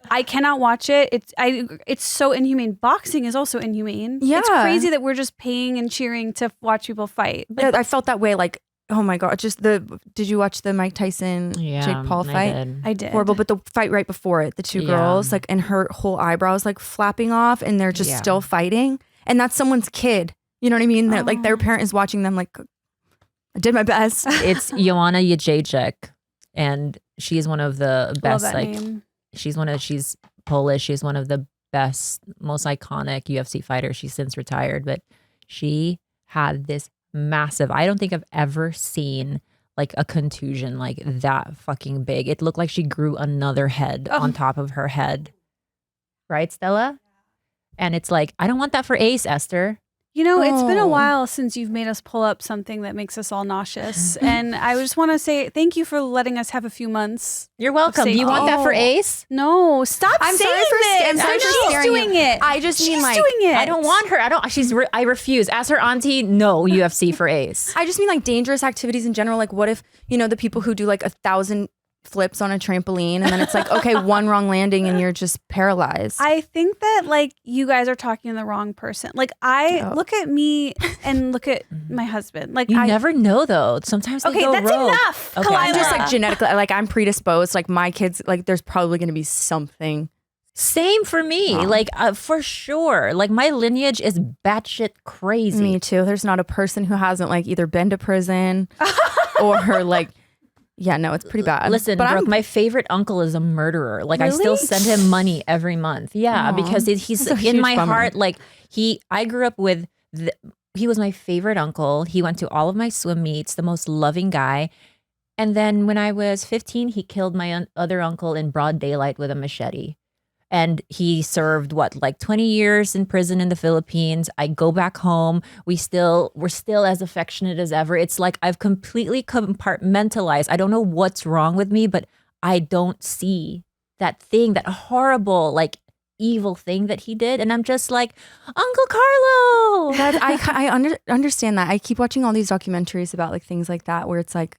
I cannot watch it. It's so inhumane. Boxing is also inhumane. Yeah. It's crazy that we're just paying and cheering to watch people fight. Like, Yeah, I felt that way. Like, oh my God, did you watch the Mike Tyson Jake Paul fight? I did. Horrible, but the fight right before it, the two girls, like, and her whole eyebrows like flapping off, and they're just still fighting. And that's someone's kid. You know what I mean? That like their parent is watching them like, I did my best. It's Joanna Jędrzejczyk, and she's one of the best. Love that Like, name. she's Polish. She's one of the best, most iconic UFC fighters. She's since retired, but she had this massive, I don't think I've ever seen like a contusion like that fucking big. It looked like she grew another head on top of her head. Right, Stella? And it's like, I don't want that for Ace, Esther. It's been a while since you've made us pull up something that makes us all nauseous. And I just want to say thank you for letting us have a few months. You're welcome. Do you want that for Ace? No, stop I'm saying sorry for this. I'm sorry for She's scaring doing you. it. I just mean She's like doing it. I don't want her. I refuse. Ask her auntie, no UFC for Ace. I just mean like dangerous activities in general. Like what if, the people who do like 1,000 flips on a trampoline, and then it's like, okay, one wrong landing and you're just paralyzed. I think that like you guys are talking to the wrong person. Like look at me and look at my husband. Like You never know though. Sometimes they go that's rogue. enough. Okay. Khalyla. I'm just like genetically, like I'm predisposed. Like my kids, like there's probably going to be something. Same for me. Like for sure. Like my lineage is batshit crazy. Me too. There's not a person who hasn't like either been to prison or like, yeah, no, it's pretty bad. Listen, but Brooke, my favorite uncle is a murderer. Like I still send him money every month. Yeah, because he's That's a in huge my bummer. heart. Like I grew up with, he was my favorite uncle. He went to all of my swim meets, the most loving guy. And then when I was 15, he killed my other uncle in broad daylight with a machete. And he served 20 years in prison in the Philippines. I go back home. We're still as affectionate as ever. It's like I've completely compartmentalized. I don't know what's wrong with me, but I don't see that thing, that horrible, like evil thing that he did. And I'm just like, Uncle Carlo. I understand that. I keep watching all these documentaries about like things like that where it's like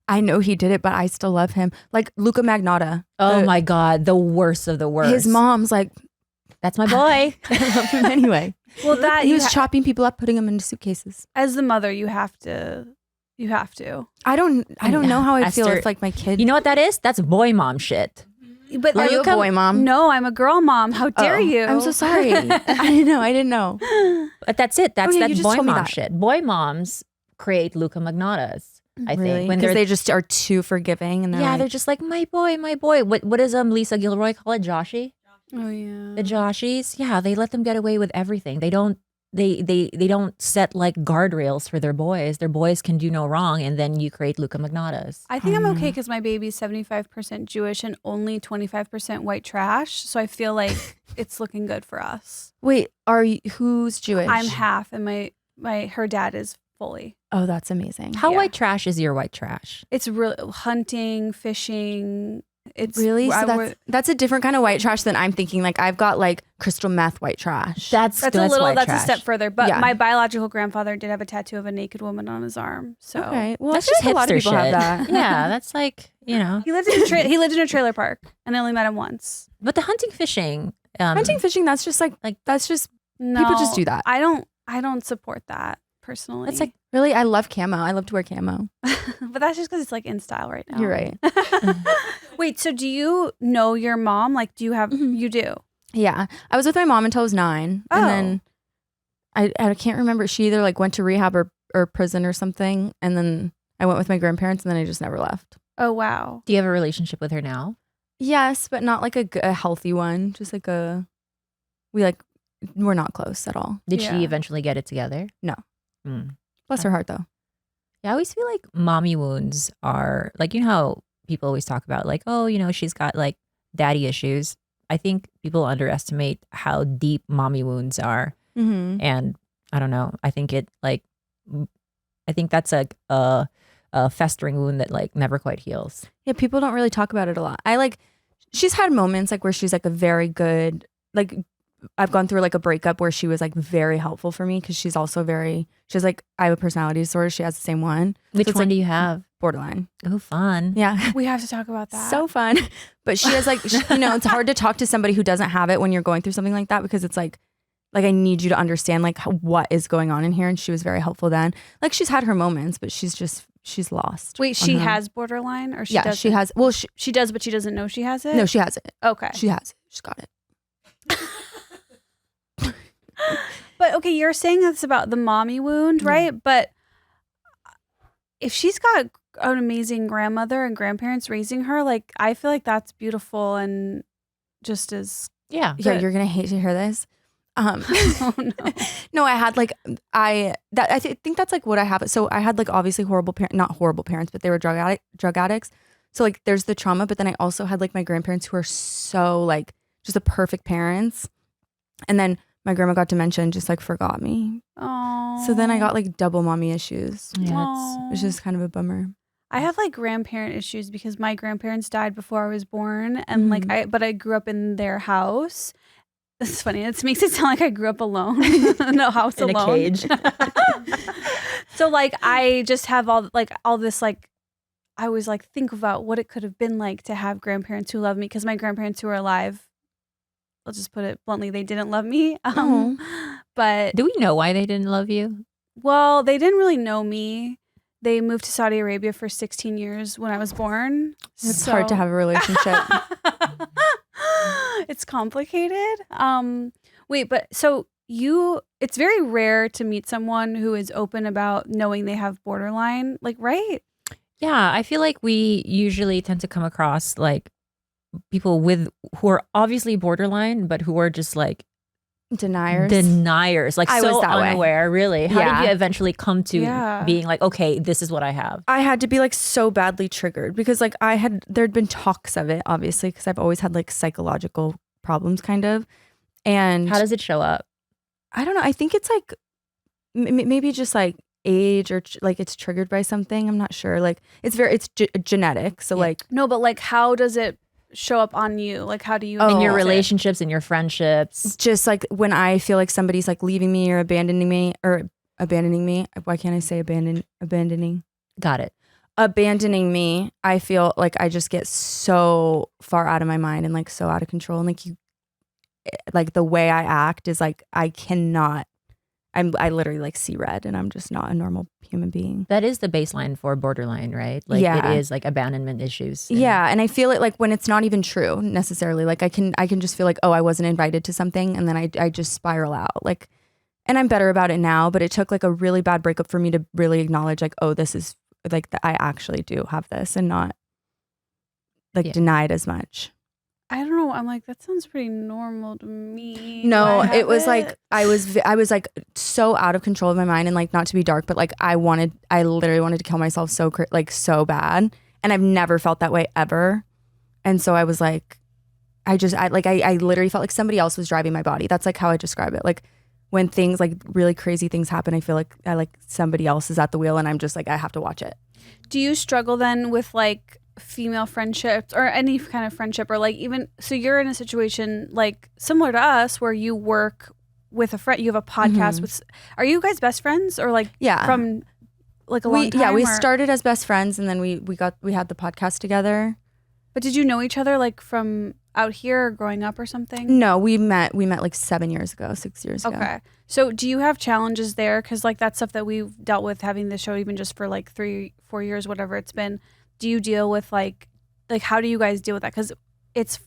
I know he did it, but I still love him. Like Luca Magnotta. Oh my God, the worst of the worst. His mom's like, that's my boy. I love him anyway. Well, that he was chopping people up, putting them into suitcases. as the mother, you have to You have to. I don't know how I feel Esther, if like my kid. You know what that is? That's boy mom shit. But Are you a boy mom? No, I'm a girl mom. How dare you? I'm so sorry. I didn't know. But that's it. That's you that just boy told me mom that. shit. Boy moms create Luca Magnotas. I think when Because they just are too forgiving and they're they're just like my boy. What does Lisa Gilroy call it? Joshy? Oh yeah. The Joshies? Yeah, they let them get away with everything. They don't set like guardrails for their boys. Their boys can do no wrong, and then you create Luca Magnotas. I think I'm okay because my baby's 75% Jewish and only 25% white trash. So I feel like it's looking good for us. Wait, who's Jewish? I'm half, and her dad is fully. Oh, that's amazing. How white trash is your white trash? It's really hunting, fishing. It's Really? So that's a different kind of white trash than I'm thinking. Like I've got like crystal meth white trash. That's a step further. But Yeah. my biological grandfather did have a tattoo of a naked woman on his arm. So okay. Well, That's I just feel like a lot of hipster people have shit. that. Yeah, that's like, he lived in a trailer park, and I only met him once. But the hunting fishing, Hunting, fishing, that's just like that's just No, people just do that. I don't support that personally. that's like Really, I love camo. I love to wear camo. but that's just because it's like in style right now. You're right. Wait, so do you know your mom? Like, do you have? You do. Yeah, I was with my mom until I was 9, and then I can't remember. She either like went to rehab or prison or something, and then I went with my grandparents, and then I just never left. Oh wow. do you have a relationship with her now? Yes, but not like a healthy one. Just like we're not close at all. Did Yeah. she eventually get it together? No. Mm. Bless her heart, though. Yeah, I always feel like mommy wounds are like, you know how people always talk about like, oh, she's got like daddy issues. I think people underestimate how deep mommy wounds are. Mm-hmm. And I don't know. I think that's a festering wound that like never quite heals. Yeah, people don't really talk about it a lot. She's had moments like where she's like a very good, like I've gone through like a breakup where she was like very helpful for me because she's like, I have a personality disorder. She has the same one. Which So it's one like do you have? borderline. Oh, fun. Yeah. We have to talk about that. So fun. But she has like, it's hard to talk to somebody who doesn't have it when you're going through something like that because it's like I need you to understand like what is going on in here. And she was very helpful then. Like she's had her moments, but she's lost. Wait, she has borderline, or doesn't? She has. Well, she does, but she doesn't know she has it. No, she has it. Okay. She has it. She's got it. But okay, you're saying that's about the mommy wound, right? But if she's got an amazing grandmother and grandparents raising her, like I feel like that's beautiful and just as Yeah. Yeah, you're gonna hate to hear this. oh no. No, I had like I think that's like what I have. So I had like obviously not horrible parents, but they were drug addicts. So like there's the trauma, but then I also had like my grandparents who are so like just the perfect parents, and then my grandma got dementia and just like forgot me. Oh. So then I got like double mommy issues, Yeah, which is kind of a bummer. I have like grandparent issues because my grandparents died before I was born, and but I grew up in their house. It's funny. It makes it sound like I grew up alone in a house in alone. a cage. So like I just have all this like I always like think about what it could have been like to have grandparents who love me, because my grandparents who are alive, I'll just put it bluntly, they didn't love me. But Do we know why they didn't love you? well, they didn't really know me. They moved to Saudi Arabia for 16 years when I was born. It's hard to have a relationship. It's complicated. Wait, but so it's very rare to meet someone who is open about knowing they have borderline, like, right? Yeah, I feel like we usually tend to come across like people who are obviously borderline, but who are just like deniers, like I so was that way. unaware. Really, how Yeah. did you eventually come to Yeah. being like, okay, this is what I have? I had to be like so badly triggered because like there'd been talks of it, obviously, because I've always had like psychological problems kind of. And How does it show up? I don't know. I think it's like maybe just like age or like it's triggered by something. I'm not sure. Like it's genetic. So like No, but like, how does it show up on you? Like, how do you In your notice it? relationships, in your friendships. just like when I feel like somebody's like leaving me or abandoning me. Why can't I say abandoning? Got it. Abandoning me, I feel like I just get so far out of my mind and like so out of control. And like the way I act is like I cannot I literally like see red and I'm just not a normal human being. That is the baseline for borderline, right? Like it is like abandonment issues. Yeah. And I feel it like when it's not even true necessarily, like I can just feel like, oh, I wasn't invited to something. And then I just spiral out like, and I'm better about it now, but it took like a really bad breakup for me to really acknowledge like, oh, this is like I actually do have this and not like denied as much. I don't know. I'm like, that sounds pretty normal to me. No, it was like I was like so out of control of my mind, and like not to be dark, but like I literally wanted to kill myself so so bad, and I've never felt that way ever. And so I was like, I literally felt like somebody else was driving my body. That's like how I describe it. Like when things like really crazy things happen, I feel like somebody else is at the wheel, and I'm just like I have to watch it. Do you struggle then with like female friendships or any kind of friendship, or like even so you're in a situation like similar to us where you work with a friend, you have a podcast with, are you guys best friends or like from like a long time? We started as best friends and then we had the podcast together. But did you know each other like from out here or growing up or something? No, we met like 6 years ago. Okay. So do you have challenges there? Because like that's stuff that we've dealt with having this show even just for like 3-4 years, whatever it's been. Do you deal with like how do you guys deal with that? Because it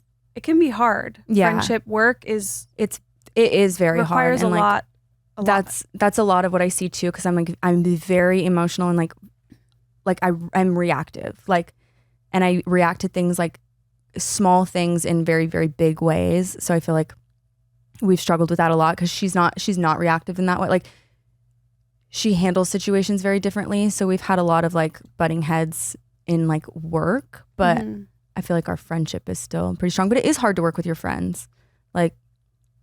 can be hard. Yeah. Friendship work is it is very hard. Requires a lot. That's a lot of what I see too. Because I'm very emotional and like I'm reactive. Like, and I react to things like small things in very, very big ways. So I feel like we've struggled with that a lot because she's not reactive in that way. Like she handles situations very differently. So we've had a lot of like butting heads in like work, but I feel like our friendship is still pretty strong. But it is hard to work with your friends. Like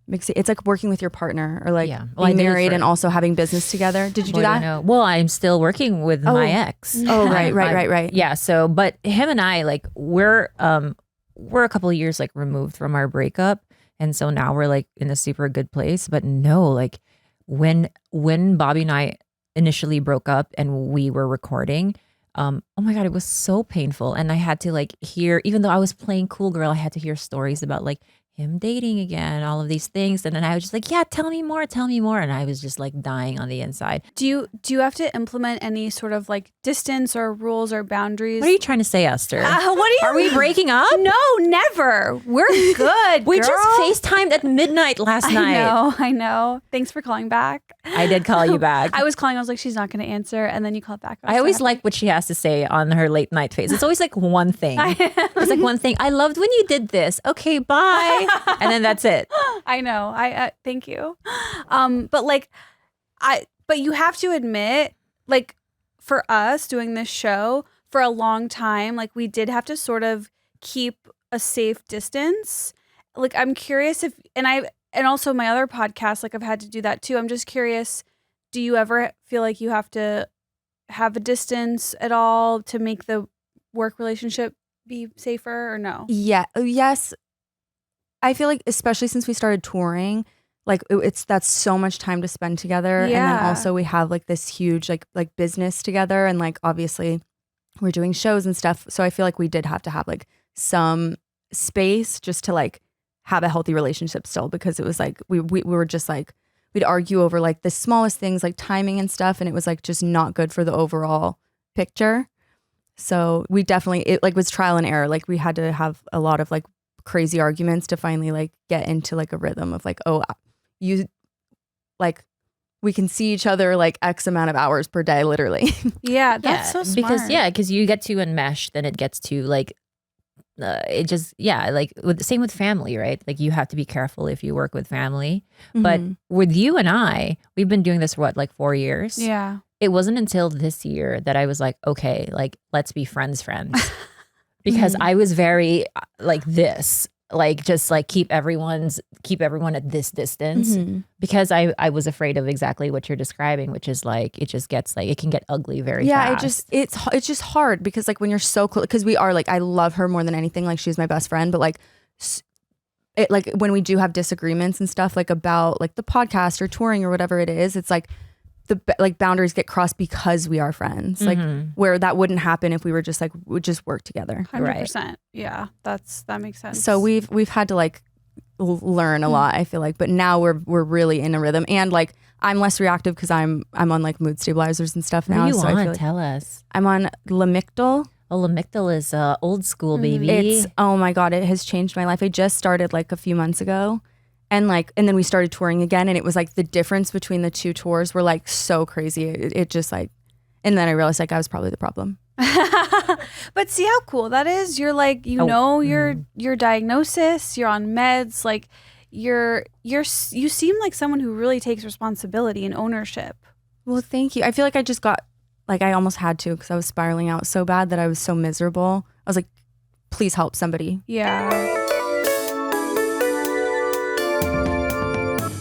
it's like working with your partner or like being married and also having business together. Did you do that? No. Well, I'm still working with my ex. Oh, right. Yeah. So, but him and I, like, we're a couple of years like removed from our breakup, and so now we're like in a super good place. But no, like when Bobby and I initially broke up and we were recording, oh my God, it was so painful, and I had to like hear, even though I was playing cool girl, I had to hear stories about like him dating again, all of these things. And then I was just like, yeah, tell me more. And I was just like dying on the inside. Do you have to implement any sort of like distance or rules or boundaries? What are you trying to say, Esther? Are we breaking up? No, never. We're good. We just FaceTimed at midnight last night. I know. Thanks for calling back. I did call you back. I was calling. I was like, she's not going to answer. And then you called back. I always like what she has to say on her late night phase. It's always like one thing. It's like one thing. I loved when you did this. Okay, bye. And then that's it. I know. I thank you. But you have to admit, like for us doing this show for a long time, like we did have to sort of keep a safe distance. Like I'm curious if, and also my other podcast, like I've had to do that too. I'm just curious, do you ever feel like you have to have a distance at all to make the work relationship be safer or no? Yeah. Yes. I feel like, especially since we started touring, like that's so much time to spend together. Yeah. And then also we have like this huge like business together, and like obviously we're doing shows and stuff. So I feel like we did have to have like some space just to like have a healthy relationship still, because it was like we were just like we'd argue over like the smallest things like timing and stuff, and it was like just not good for the overall picture. So we definitely, it like was trial and error. Like we had to have a lot of like crazy arguments to finally like get into like a rhythm of like, oh, you like we can see each other like X amount of hours per day, literally. Yeah, that's so smart. Because you get to enmesh, then it gets to like it just like same with family, right? Like you have to be careful if you work with family. But with you and I, we've been doing this for what, like 4 years? Yeah. It wasn't until this year that I was like, okay, like let's be friends. Because I was very like this, like just like keep everyone at this distance, because I was afraid of exactly what you're describing, which is like it just gets like it can get ugly very fast. It's just hard because like when you're so close, because we are like, I love her more than anything, like she's my best friend, but like it, like when we do have disagreements and stuff like about like the podcast or touring or whatever it is, it's like the like boundaries get crossed because we are friends, like where that wouldn't happen if we were just like we just work together. 100%. Right. Yeah, that makes sense. So we've had to like learn a lot, I feel like, but now we're really in a rhythm, and like I'm less reactive because I'm on like mood stabilizers and stuff What now. do you so I want? feel like Tell us. I'm on Lamictal. Oh, Lamictal is old school, baby. It's, oh my God, it has changed my life. I just started like a few months ago. And then we started touring again. And it was like the difference between the 2 tours were like so crazy. It just like, and then I realized like I was probably the problem. But see how cool that is? You're like, your diagnosis, you're on meds, like you seem like someone who really takes responsibility and ownership. Well, thank you. I feel like I just got, like I almost had to because I was spiraling out so bad that I was so miserable. I was like, please help somebody. Yeah.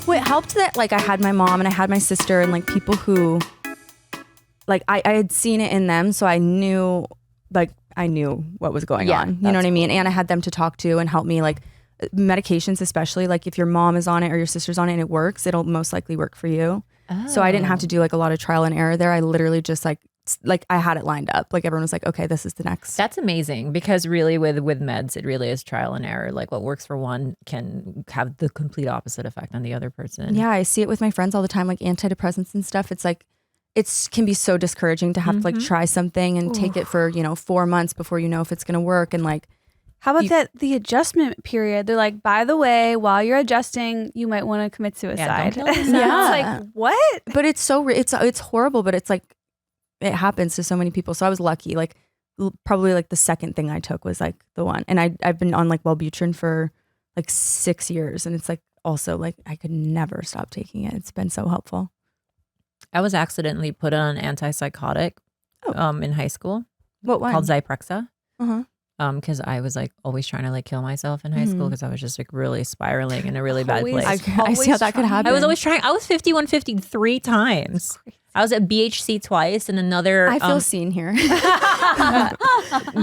Well, it helped that like I had my mom and I had my sister and like people who, like I had seen it in them, so I knew what was going on. You know what I mean? And I had them to talk to and help me, like medications especially. Like if your mom is on it or your sister's on it and it works, it'll most likely work for you. Oh. So I didn't have to do like a lot of trial and error there. I literally just like I had it lined up. Like everyone was like, okay, this is the next. That's amazing because really with meds, it really is trial and error. Like what works for one can have the complete opposite effect on the other person. Yeah, I see it with my friends all the time, like antidepressants and stuff. It's like, can be so discouraging to have to like try something and take it for, 4 months before you know if it's going to work. And like, how about the adjustment period? They're like, by the way, while you're adjusting, you might want to commit suicide. Yeah, don't kill yourself. It's like, what? But it's so, it's horrible, but it's like, it happens to so many people. So I was lucky. Like probably like the second thing I took was like the one. And I've been on like Wellbutrin for like 6 years. And it's like also like I could never stop taking it. It's been so helpful. I was accidentally put on an antipsychotic in high school. What one? Called Zyprexa. Uh-huh. Because I was like always trying to like kill myself in high school because I was just like really spiraling in a really bad place. I see how that could happen. I was always trying. I was 5150 3 times. I was at BHC twice and another. I feel seen here.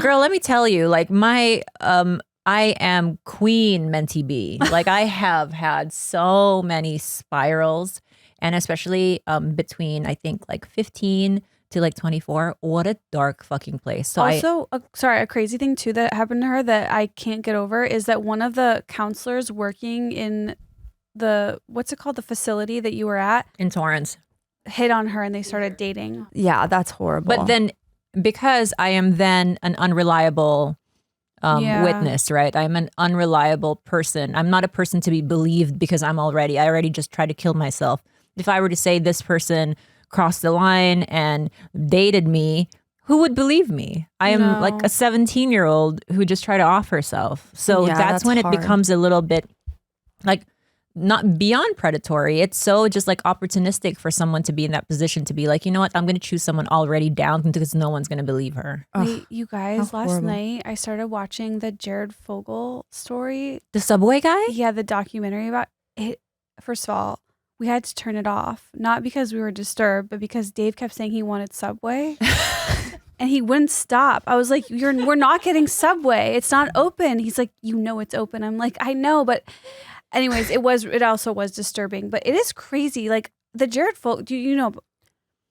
Girl, let me tell you, like my I am queen mentee B. Like I have had so many spirals, and especially between I think like 15 to like 24. What a dark fucking place. So also, a crazy thing too that happened to her that I can't get over is that one of the counselors working in the the facility that you were at in Torrance hit on her and they started dating. Yeah, that's horrible. But then because I am then an unreliable witness, right? I'm an unreliable person. I'm not a person to be believed because I already just tried to kill myself. If I were to say this person crossed the line and dated me, who would believe me? I am like a 17-year-old who just tried to off herself. So that's when hard. It becomes a little bit like not beyond predatory. It's so just like opportunistic for someone to be in that position to be like, you know what? I'm going to choose someone already down because no one's going to believe her. Wait, you guys, last night I started watching the Jared Fogle story. The Subway guy? Yeah, the documentary about it. First of all, we had to turn it off, not because we were disturbed, but because Dave kept saying he wanted Subway. And he wouldn't stop. I was like, we're not getting Subway. It's not open. He's like, it's open. I'm like, I know, but anyways, it also was disturbing. But it is crazy. Like the Jared Fogle, do you know,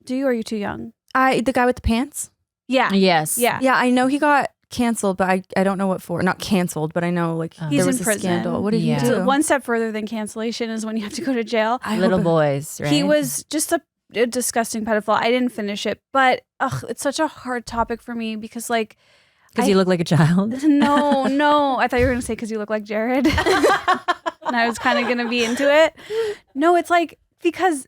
or are you too young? The guy with the pants? Yeah. Yes. Yeah. Yeah, I know he got canceled, but I don't know what for. Not canceled, but I know like he's there was in a prison. scandal. What did he do? So one step further than cancellation is when you have to go to jail. Little boys, right? He was just a disgusting pedophile. I didn't finish it, but it's such a hard topic for me because like because you look like a child. No, I thought you were gonna say because you look like Jared, and I was kind of gonna be into it. No, it's like because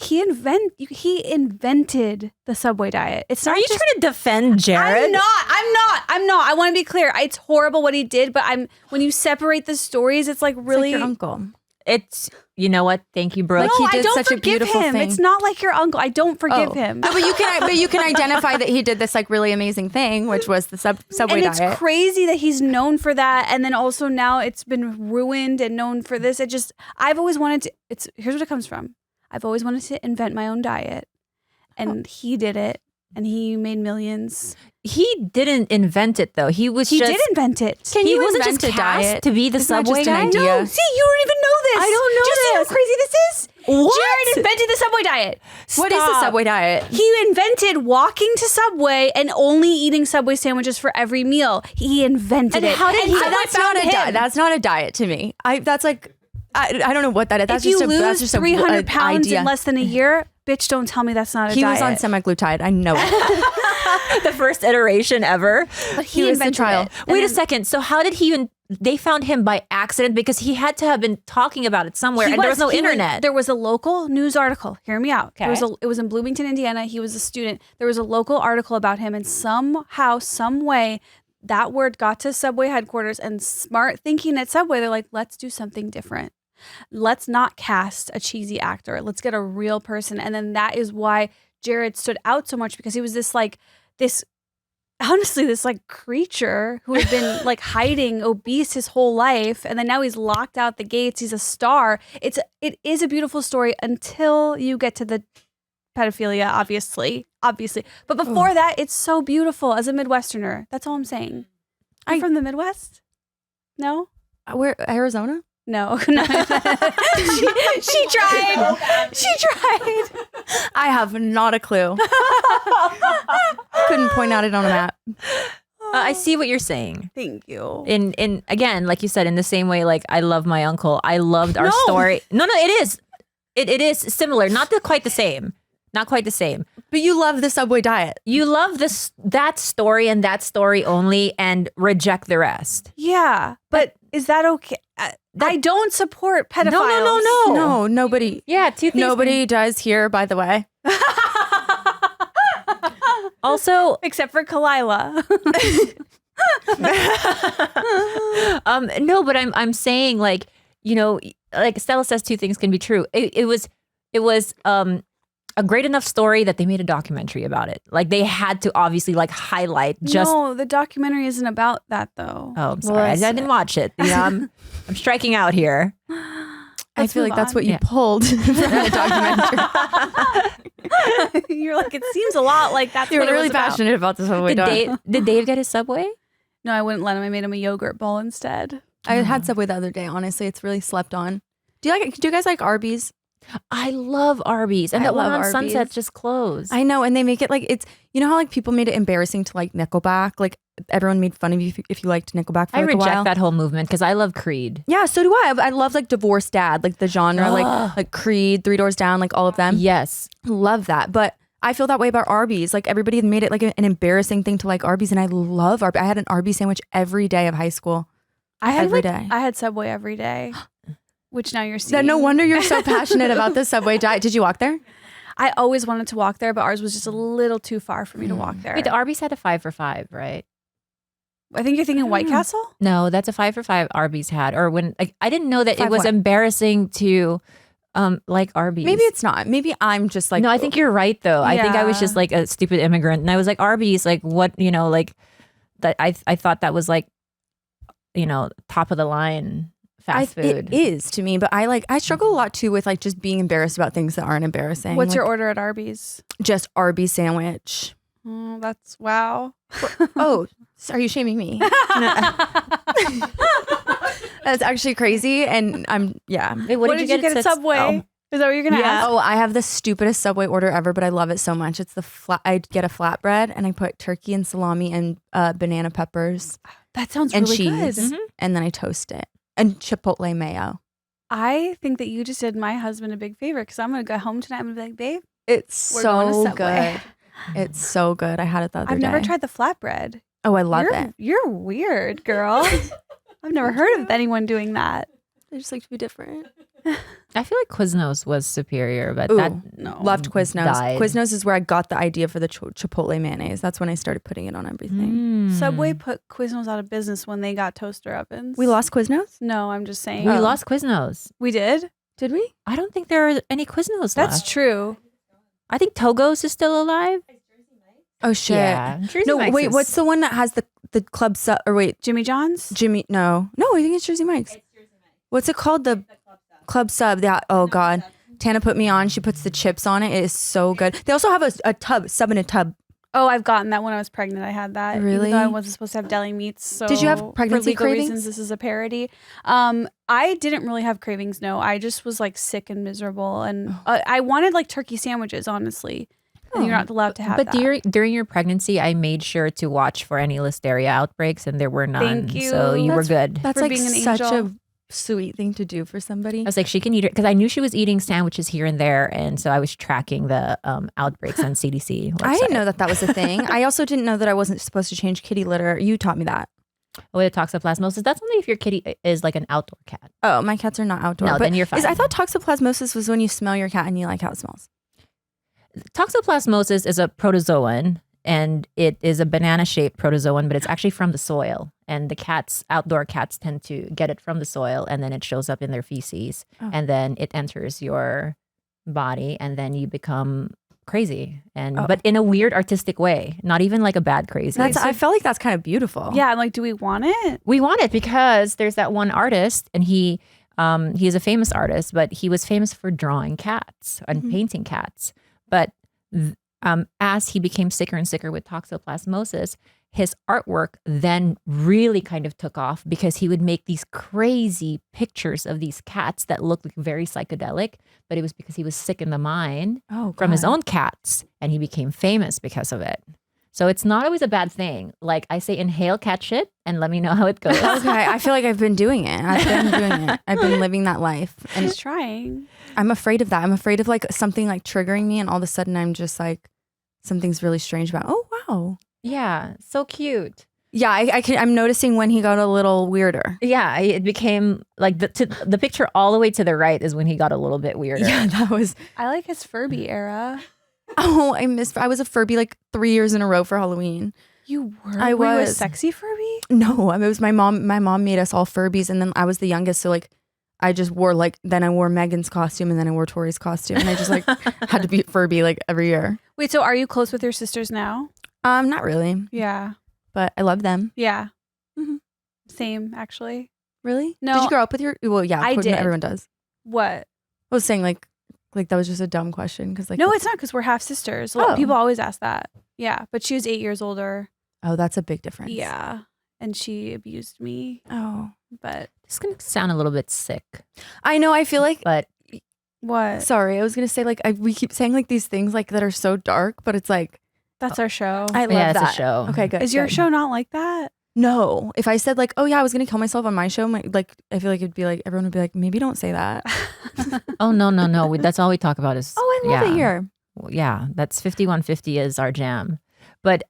he invented the Subway diet. It's not. Are you trying to defend Jared? I'm not. I want to be clear. It's horrible what he did, but when you separate the stories, it's like really it's like your uncle. It's, you know what? Thank you, Brooke. Like he did such a beautiful him. thing. It's not like your uncle. I don't forgive him. No, but you can identify that he did this like really amazing thing, which was the Subway diet. And it's crazy that he's known for that, and then also now it's been ruined and known for this. I've always wanted to. Here's what it comes from. I've always wanted to invent my own diet, and he did it, and he made millions. He didn't invent it though. He did invent it. He wasn't just tasked to be the Subway guy. No, see, you don't even know this. I don't know. Do you see how crazy this is? What? Jared invented the Subway diet. What is the Subway diet? He invented walking to Subway and only eating Subway sandwiches for every meal. He invented it. How did he? That's not a diet. That's not a diet to me. That's like I don't know what that is. That's if you just that's lose just 300 pounds idea. in less than a year, bitch, don't tell me that's not a He diet. was on semaglutide. I know it. The first iteration ever. But He was the invented trial. it. Wait a second. So how did he even? They found him by accident because he had to have been talking about it somewhere, and there was no internet. There was a local news article. Hear me out. Okay. It was in Bloomington, Indiana. He was a student. There was a local article about him, and somehow, some way, that word got to Subway headquarters. And smart thinking at Subway, they're like, let's do something different. Let's not cast a cheesy actor. Let's get a real person. And then that is why Jared stood out so much, because he was this creature who had been like hiding obese his whole life, and then now he's locked out the gates. He's a star. It is a beautiful story until you get to the pedophilia, obviously. But before that, it's so beautiful as a Midwesterner. That's all I'm saying. I'm from the Midwest? No? Where, Arizona? No. she tried. She tried. I have not a clue. Couldn't point out it on a map. I see what you're saying. Thank you. In again, like you said, in the same way, like I love my uncle. I loved our story. No, it is. It is similar. Not quite the same. Not quite the same. But you love the Subway diet. You love that story and that story only, and reject the rest. Yeah, but is that okay? I don't support pedophiles. No, nobody. Yeah, two things. Nobody does here, by the way. Also, Except for Khalyla. no, but I'm saying, like, you know, like Stella says, two things can be true. It was a great enough story that they made a documentary about it. Like they had to obviously like highlight just. No, the documentary isn't about that though. Oh, I'm sorry. I didn't watch it. You know, I'm striking out here. I feel like that's what you pulled from the documentary. You're like, it seems a lot like that's You're what really it was about. passionate about the Subway diet. Did Dave get his Subway? No, I wouldn't let him. I made him a yogurt bowl instead. I had Subway the other day. Honestly, it's really slept on. Do you guys like Arby's? I love Arby's, and I that one love on Arby's. Sunset just closed. I know, and they make it like it's. You know how like people made it embarrassing to like Nickelback. Like everyone made fun of you if you liked Nickelback for I like a while. reject that whole movement because I love Creed. Yeah, so do I. I love like Divorced Dad, like the genre, like Creed, Three Doors Down, like all of them. Yes, Love that. But I feel that way about Arby's. Like everybody made it like an embarrassing thing to like Arby's, and I love Arby's. I had an Arby's sandwich every day of high school. I had every day. I had Subway every day, which now you're seeing. No wonder you're so passionate about the Subway diet. Did you walk there? I always wanted to walk there, but ours was just a little too far for me to walk there. wait, the Arby's had a 5 for $5, right? I think you're thinking White Castle. No, that's a 5 for $5 Arby's had. Or when like, I didn't know that it 5 was what? embarrassing to like Arby's. Maybe it's not. Maybe I'm just like. No, I think you're right though. I think I was Yeah. just like a stupid immigrant, and I was like Arby's, like what, you know, like that. I thought that was like, you know, top of the line fast food. It is to me, but I struggle a lot too with like just being embarrassed about things that aren't embarrassing. What's like, your order at Arby's? Just Arby's sandwich. Oh, that's wow. Oh, are you shaming me? That's actually crazy, and yeah. Wait, What did you get at Subway? Oh. Is that what you're gonna ask? Oh, I have the stupidest Subway order ever, but I love it so much. It's I get a flatbread and I put turkey and salami and banana peppers That sounds and really cheese, good. Mhm. and then I toast it and chipotle mayo. I think that you just did my husband a big favor because I'm gonna go home tonight. I'm gonna be like, babe, It's we're going to so Subway. good. It's so good. I had it the other I've day. never tried the flatbread. Oh, I love it. You're weird, girl. I've never heard of anyone doing that. I just like to be different. I feel like Quiznos was superior, but Ooh, that No. Loved Quiznos. died. Quiznos is where I got the idea for the chipotle mayonnaise. That's when I started putting it on everything. Subway put Quiznos out of business when they got toaster ovens. We lost Quiznos? No, I'm just saying. We Oh. lost Quiznos. We did? Did we? I don't think there are any Quiznos That's left. true. I think Togo's is still alive. Oh shit. Yeah. Jersey No, Mike's wait, is- what's the one that has the club sub or wait, Jimmy John's? Jimmy no. No, I think it's Jersey Mike's. What's it called? The club sub. Yeah. Oh god. Tana put me on. She puts the chips on it. It is so good. They also have a tub, sub in a tub. Oh, I've gotten that when I was pregnant. I had that. Really? Even though I wasn't supposed to have deli meats. So Did you have pregnancy for legal cravings? reasons, this is a parody. I didn't really have cravings. No, I just was like sick and miserable, and I wanted like turkey sandwiches, honestly. And you're not allowed to have But that. during your pregnancy, I made sure to watch for any listeria outbreaks, and there were none. Thank you. So you were good. That's For like being an such angel. sweet thing to do for somebody. I was like, she can eat it because I knew she was eating sandwiches here and there, and so I was tracking the outbreaks on CDC website. I didn't know that was a thing. I also didn't know that I wasn't supposed to change kitty litter. You taught me that. Oh, the toxoplasmosis. That's only if your kitty is like an outdoor cat. Oh, my cats are not outdoor. No, then you're fine. I thought toxoplasmosis was when you smell your cat and you like how it smells. Toxoplasmosis is a protozoan, and it is a banana-shaped protozoan, but it's actually from the soil. And the outdoor cats tend to get it from the soil, and then it shows up in their feces, and then it enters your body, and then you become crazy, but in a weird artistic way, not even like a bad crazy. I felt like that's kind of beautiful. Yeah, I'm like, do we want it? We want it because there's that one artist, and he is a famous artist, but he was famous for drawing cats and painting cats. But as he became sicker and sicker with toxoplasmosis, his artwork then really kind of took off because he would make these crazy pictures of these cats that looked like very psychedelic, but it was because he was sick in the mind from his own cats, and he became famous because of it. So it's not always a bad thing. Like I say, inhale cat shit and let me know how it goes. Okay, I feel like I've been doing it. I've been living that life. And She's trying. I'm afraid of that. I'm afraid of like something like triggering me, and all of a sudden I'm just like, something's really strange about, oh, wow. Yeah, so cute. Yeah, I'm noticing when he got a little weirder. Yeah, it became like the picture all the way to the right is when he got a little bit weirder. Yeah, that was. I like his Furby era. Oh, I was a Furby like 3 years in a row for Halloween. You were? I Were you a was. sexy Furby? No, it was my mom. My mom made us all Furbies, and then I was the youngest, so like I just wore then I wore Megan's costume, and then I wore Tori's costume, and I just like had to be Furby like every year. Wait, so are you close with your sisters now? Not really, Yeah. but I love them. Yeah. Mm-hmm. Same, actually. Really? No. Did you grow up with your? Well, yeah, I did. Everyone does. What? I was saying like that was just a dumb question because like No, it's not, because we're half sisters. People always ask that. Yeah, but she was 8 years older. Oh, that's a big difference. Yeah, and she abused me. Oh, But This is gonna sound a little bit sick, I know. I feel like. but what? Sorry, I was gonna say like we keep saying like these things like that are so dark, but it's like That's our show. I love yeah, it's that a show. Okay, good. Is your good. show not like that? No. If I said like, oh yeah, I was gonna kill myself on my show, I feel like it'd be like everyone would be like, maybe don't say that. Oh no. That's all we talk about is. Oh, I love it here. Yeah, that's 5150 is our jam. But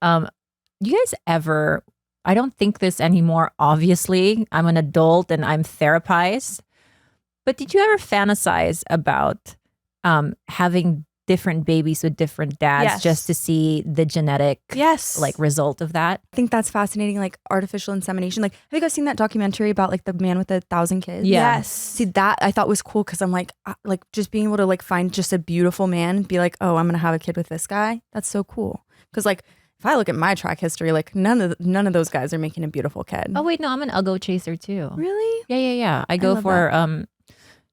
you guys ever? I don't think this anymore. Obviously, I'm an adult and I'm therapized. But did you ever fantasize about having different babies with different dads Yes. just to see the genetic like result of that? I think that's fascinating, like artificial insemination. Like, have you guys seen that documentary about like the man with 1,000 kids? Yeah. Yes. See, that I thought was cool because I'm like just being able to like find just a beautiful man and be like, oh, I'm gonna have a kid with this guy. That's so cool. Because like if I look at my track history, like none of those guys are making a beautiful kid. Oh wait, no, I'm an uggo chaser too. Really? Yeah. I go love for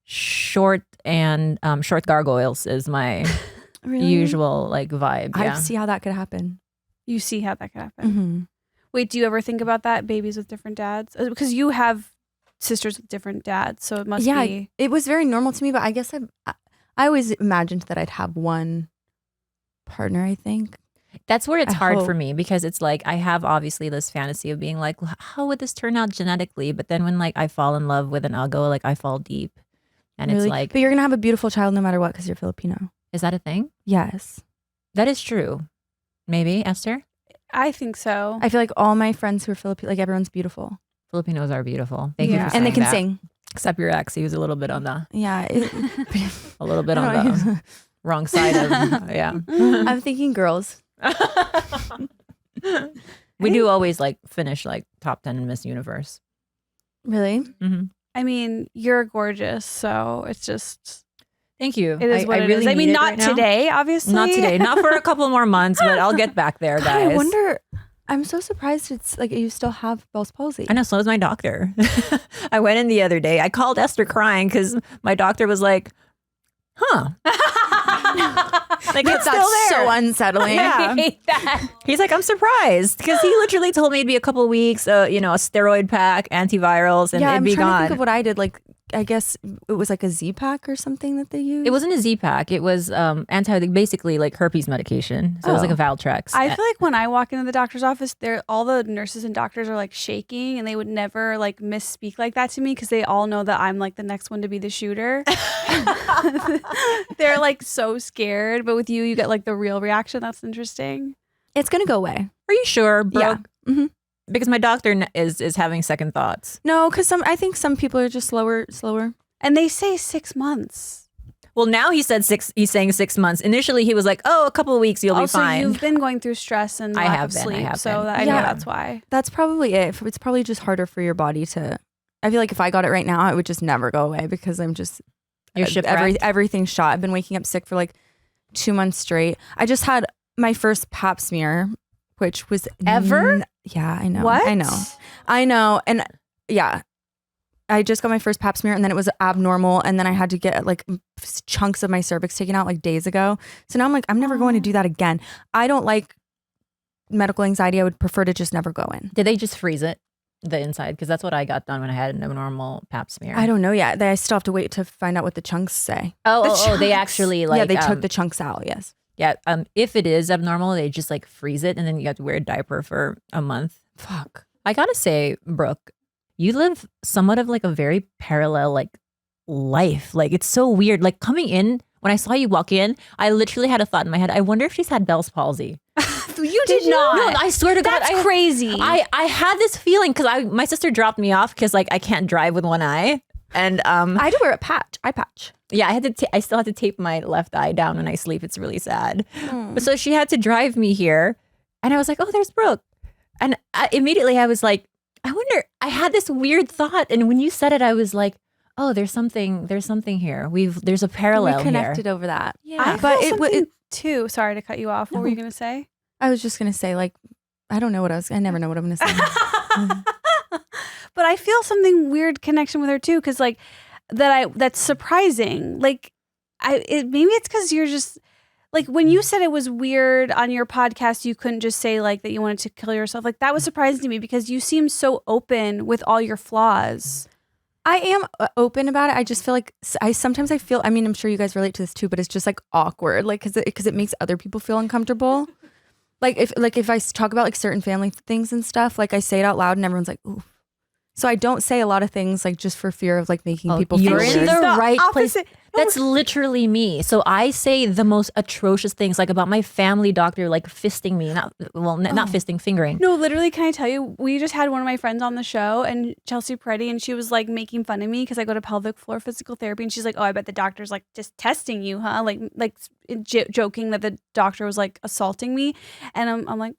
short gargoyles is my Really? usual like vibe. I Yeah. see how that could happen. You see how that could happen. Mm-hmm. Wait, do you ever think about that? Babies with different dads? Because you have sisters with different dads, so it must be. It was very normal to me, but I guess I always imagined that I'd have one partner, I think. That's where it's I hard hope. for me because it's like I have obviously this fantasy of being like, how would this turn out genetically? But then when like I fall in love with an uggo, like I fall deep, and Really? it's like, But you're going to have a beautiful child no matter what because you're Filipino. is that a thing? Yes. That is true. Maybe Esther. I think so. I feel like all my friends who are Filipino, like everyone's beautiful. Filipinos are beautiful. Thank you Yeah. for saying And they can that. sing. Except your ex, he was a little bit on the Yeah. a little bit on the wrong side of yeah. I'm thinking girls. We do always like finish like top 10 in Miss Universe. Really? Mm-hmm. I mean, you're gorgeous, so it's just. Thank you. It is what it really is. I mean, need it not right now. today, obviously. Not today. Not for a couple more months, but I'll get back there, God, guys. I wonder. I'm so surprised it's like you still have Bell's palsy. I know, so is my doctor. I went in the other day. I called Esther crying because my doctor was like, huh. Like, it's still That's there. so unsettling. Yeah. I hate that. He's like, I'm surprised because he literally told me it'd be a couple of weeks, a steroid pack, antivirals, and Yeah, it'd I'm be trying to gone. think of what I did. Like, I guess it was like a Z-Pack or something that they used. It wasn't a Z-Pack. It was basically like herpes medication. So it was like a Valtrex. I feel like when I walk into the doctor's office, all the nurses and doctors are like shaking, and they would never like misspeak like that to me because they all know that I'm like the next one to be the shooter. They're like so scared, but with you get like the real reaction. That's interesting. It's gonna go away. Are you sure, Brooke? Yeah. Mm-hmm. Because my doctor is having second thoughts. No, because I think some people are just slower. And they say 6 months. Well, now he said he's saying 6 months. Initially, he was like, "Oh, a couple of weeks, you'll be fine." Also, you've been going through stress and lack of sleep, I know that's why. That's probably it. It's probably just harder for your body to. I feel like if I got it right now, it would just never go away because I'm just everything's shot. I've been waking up sick for like 2 months straight. I just had my first pap smear, which was ever. Yeah, I know. What? I know. And yeah, I just got my first pap smear and then it was abnormal. And then I had to get like chunks of my cervix taken out like days ago. So now I'm like, I'm never going to do that again. I don't like medical anxiety. I would prefer to just never go in. Did they just freeze it, the inside? Because that's what I got done when I had a normal pap smear. I don't know yet. I still have to wait to find out what the chunks say. Oh, they actually like. Yeah, they took the chunks out, yes. Yeah, if it is abnormal, they just like freeze it and then you have to wear a diaper for a month. Fuck. I gotta say, Brooke, you live somewhat of like a very parallel like life. Like it's so weird. Like coming in, when I saw you walk in, I literally had a thought in my head. I wonder if she's had Bell's palsy. You did not. No, I swear to God. That's crazy. I had this feeling because my sister dropped me off because like I can't drive with one eye. And I had to wear eye patch. Yeah, I still had to tape my left eye down when I sleep. It's really sad. So she had to drive me here. And I was like, oh, there's Brooke. And immediately I was like, I wonder, I had this weird thought. And when you said it, I was like, oh, there's something here. There's a parallel we connected over that. Yeah. But it too. Sorry to cut you off. What were you going to say? I was just going to say, like, I never know what I'm going to say. But I feel something weird connection with her too. Cause like that's surprising. Like maybe it's cause you're just like, when you said it was weird on your podcast, you couldn't just say like that you wanted to kill yourself. Like that was surprising to me because you seem so open with all your flaws. I am open about it. I just feel like sometimes I feel, I mean, I'm sure you guys relate to this too, but it's just like awkward. Like, cause it makes other people feel uncomfortable. Like if I talk about like certain family things and stuff, like I say it out loud and everyone's like, ooh. So I don't say a lot of things like just for fear of like making people feel you're weird. in the right place. That's literally me. So I say the most atrocious things like about my family doctor like fisting me. Not fisting, fingering. No, literally, can I tell you, we just had one of my friends on the show and Chelsea Peretti, and she was like making fun of me because I go to pelvic floor physical therapy, and she's like, oh, I bet the doctor's like just testing you, huh? Like joking that the doctor was like assaulting me. And I'm like,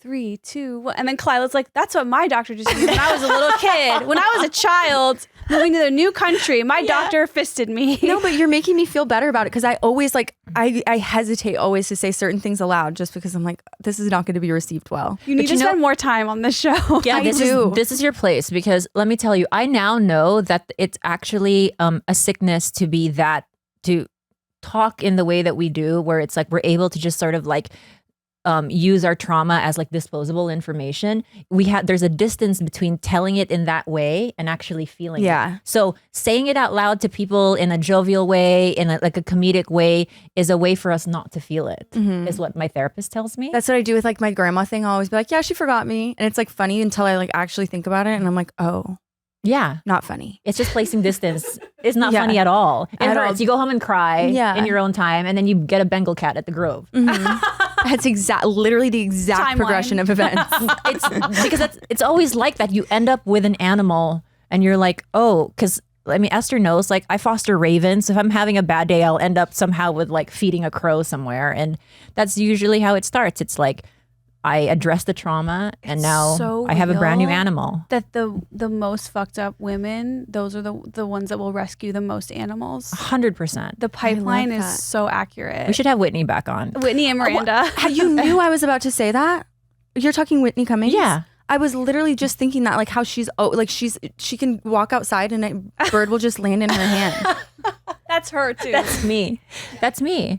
3, 2, 1. And then Khalyla's like, that's what my doctor just did when I was a little kid. When I was a child moving to a new country, my doctor fisted me. No, but you're making me feel better about it because I always like, I hesitate always to say certain things aloud just because I'm like, this is not going to be received well. You need to spend more time on this show. Yeah, this is your place because let me tell you, I now know that it's actually a sickness to talk in the way that we do, where it's like we're able to just sort of like use our trauma as like disposable information. There's a distance between telling it in that way and actually feeling it. So saying it out loud to people in a jovial way, in like a comedic way, is a way for us not to feel it, is what my therapist tells me. That's what I do with like my grandma thing. I'll always be like, yeah, she forgot me. And it's like funny until I like actually think about it. And I'm like, oh. Yeah. Not funny. It's just placing distance. It's not funny at all. It hurts. You go home and cry in your own time, and then you get a Bengal cat at the Grove. That's literally the exact progression of events. It's always like that. You end up with an animal and you're like, oh, because I mean, Esther knows, like I foster ravens. So if I'm having a bad day, I'll end up somehow with like feeding a crow somewhere. And that's usually how it starts. It's like, I address the trauma and now I have a brand new animal. That the most fucked up women, those are the ones that will rescue the most animals. 100%. The pipeline is so accurate. We should have Whitney back on. Whitney and Miranda. You knew I was about to say that? You're talking Whitney Cummings? Yeah. I was literally just thinking that, like how she can walk outside and a bird will just land in her hand. That's her too. That's me.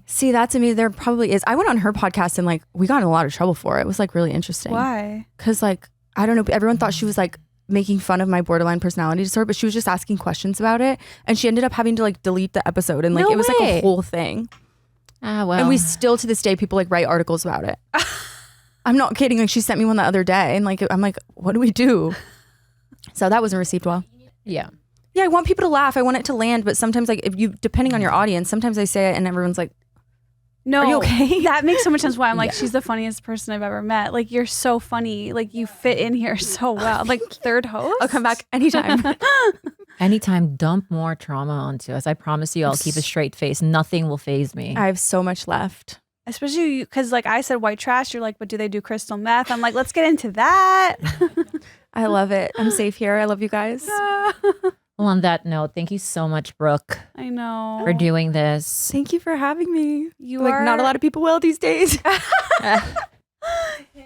See, that's me. There probably is. I went on her podcast and like we got in a lot of trouble for it. It was like really interesting. Why? Because like I don't know. Everyone thought she was like making fun of my borderline personality disorder, but she was just asking questions about it, and she ended up having to like delete the episode, and like No it was like way. a whole thing. Ah, well. And we still to this day people like write articles about it. I'm not kidding. Like she sent me one the other day, and like I'm like, what do we do? So that wasn't received well. Yeah. Yeah, I want people to laugh. I want it to land, but sometimes like if you, depending on your audience, sometimes I say it and everyone's like, No, are you okay? That makes so much sense. Why I'm like, she's the funniest person I've ever met. Like, you're so funny. Like, you fit in here so well. Like, third host. I'll come back anytime. Anytime, dump more trauma onto us. I promise you, I'll keep a straight face. Nothing will faze me. I have so much left. Especially because, like, I said white trash. You're like, but do they do crystal meth? I'm like, let's get into that. I love it. I'm safe here. I love you guys. Well, on that note, thank you so much, Brooke, I know. for doing this. Thank you for having me. You like are not a lot of people will these days.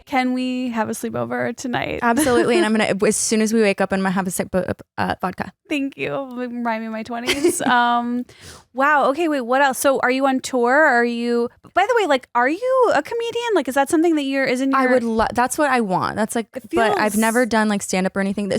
Can we have a sleepover tonight? Absolutely. And I'm gonna, as soon as we wake up, I'm gonna have a sip of vodka. Thank you. Remind me of my 20s. Wow. Okay. Wait. What else? So, are you on tour? Are you? By the way, like, are you a comedian? Like, is that something that is in your? I would. That's what I want. That's like. But I've never done like stand up or anything.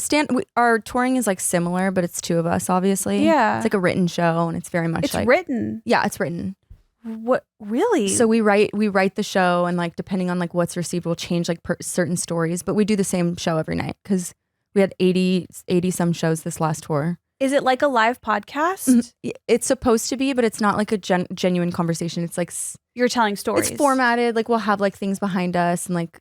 Our touring is like similar, but it's two of us, obviously. Yeah. It's like a written show, and it's very much It's like written. Yeah, it's written. What really? So we write the show, and like depending on like what's received, we'll change like certain stories. But we do the same show every night because we had 80 some shows this last tour. Is it like a live podcast? It's supposed to be, but it's not like a genuine conversation. It's like You're telling stories. it's formatted. Like we'll have like things behind us, and like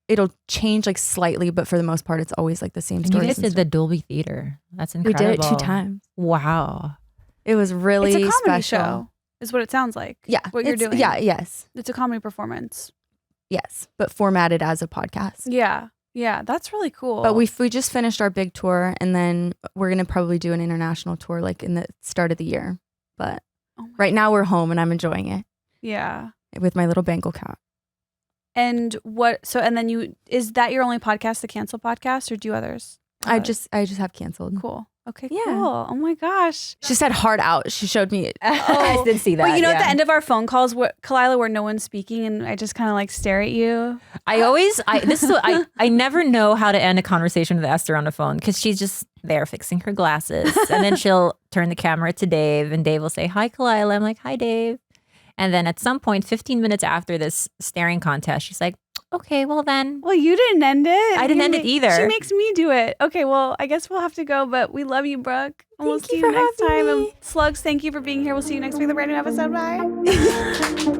it'll change like slightly, but for the most part, it's always like the same And you stories. guys did the Dolby Theater. That's We incredible. did it 2 times. Wow. It was really It's a comedy special. show, is what it sounds like. Yeah, What you're doing. Yeah, yes, It's a comedy performance. yes, but formatted as a podcast. Yeah. Yeah. That's really cool. But we just finished our big tour, and then we're gonna probably do an international tour like in the start of the year. But right now we're home, and I'm enjoying it Yeah. with my little Bengal cat. And then is that your only podcast, the Cancel Podcast, or do you others? I just have canceled. Cool. Okay, Yeah. cool. Oh my gosh. She said heart out. She showed me. I did see that. But you know, at the yeah. end of our phone calls, Khalyla, where no one's speaking, and I just kind of like stare at you. I never know how to end a conversation with Esther on the phone because she's just there fixing her glasses. And then she'll turn the camera to Dave, and Dave will say, "Hi, Khalyla." I'm like, "Hi, Dave." And then at some point, 15 minutes after this staring contest, she's like, "Okay, well then." Well, you didn't end it. I didn't end it either. She makes me do it. Okay, well, I guess we'll have to go, but we love you, Brooke. And we'll Thank see you you for next having time. me. And Slugs, thank you for being here. We'll see you next week with a brand new episode. Bye.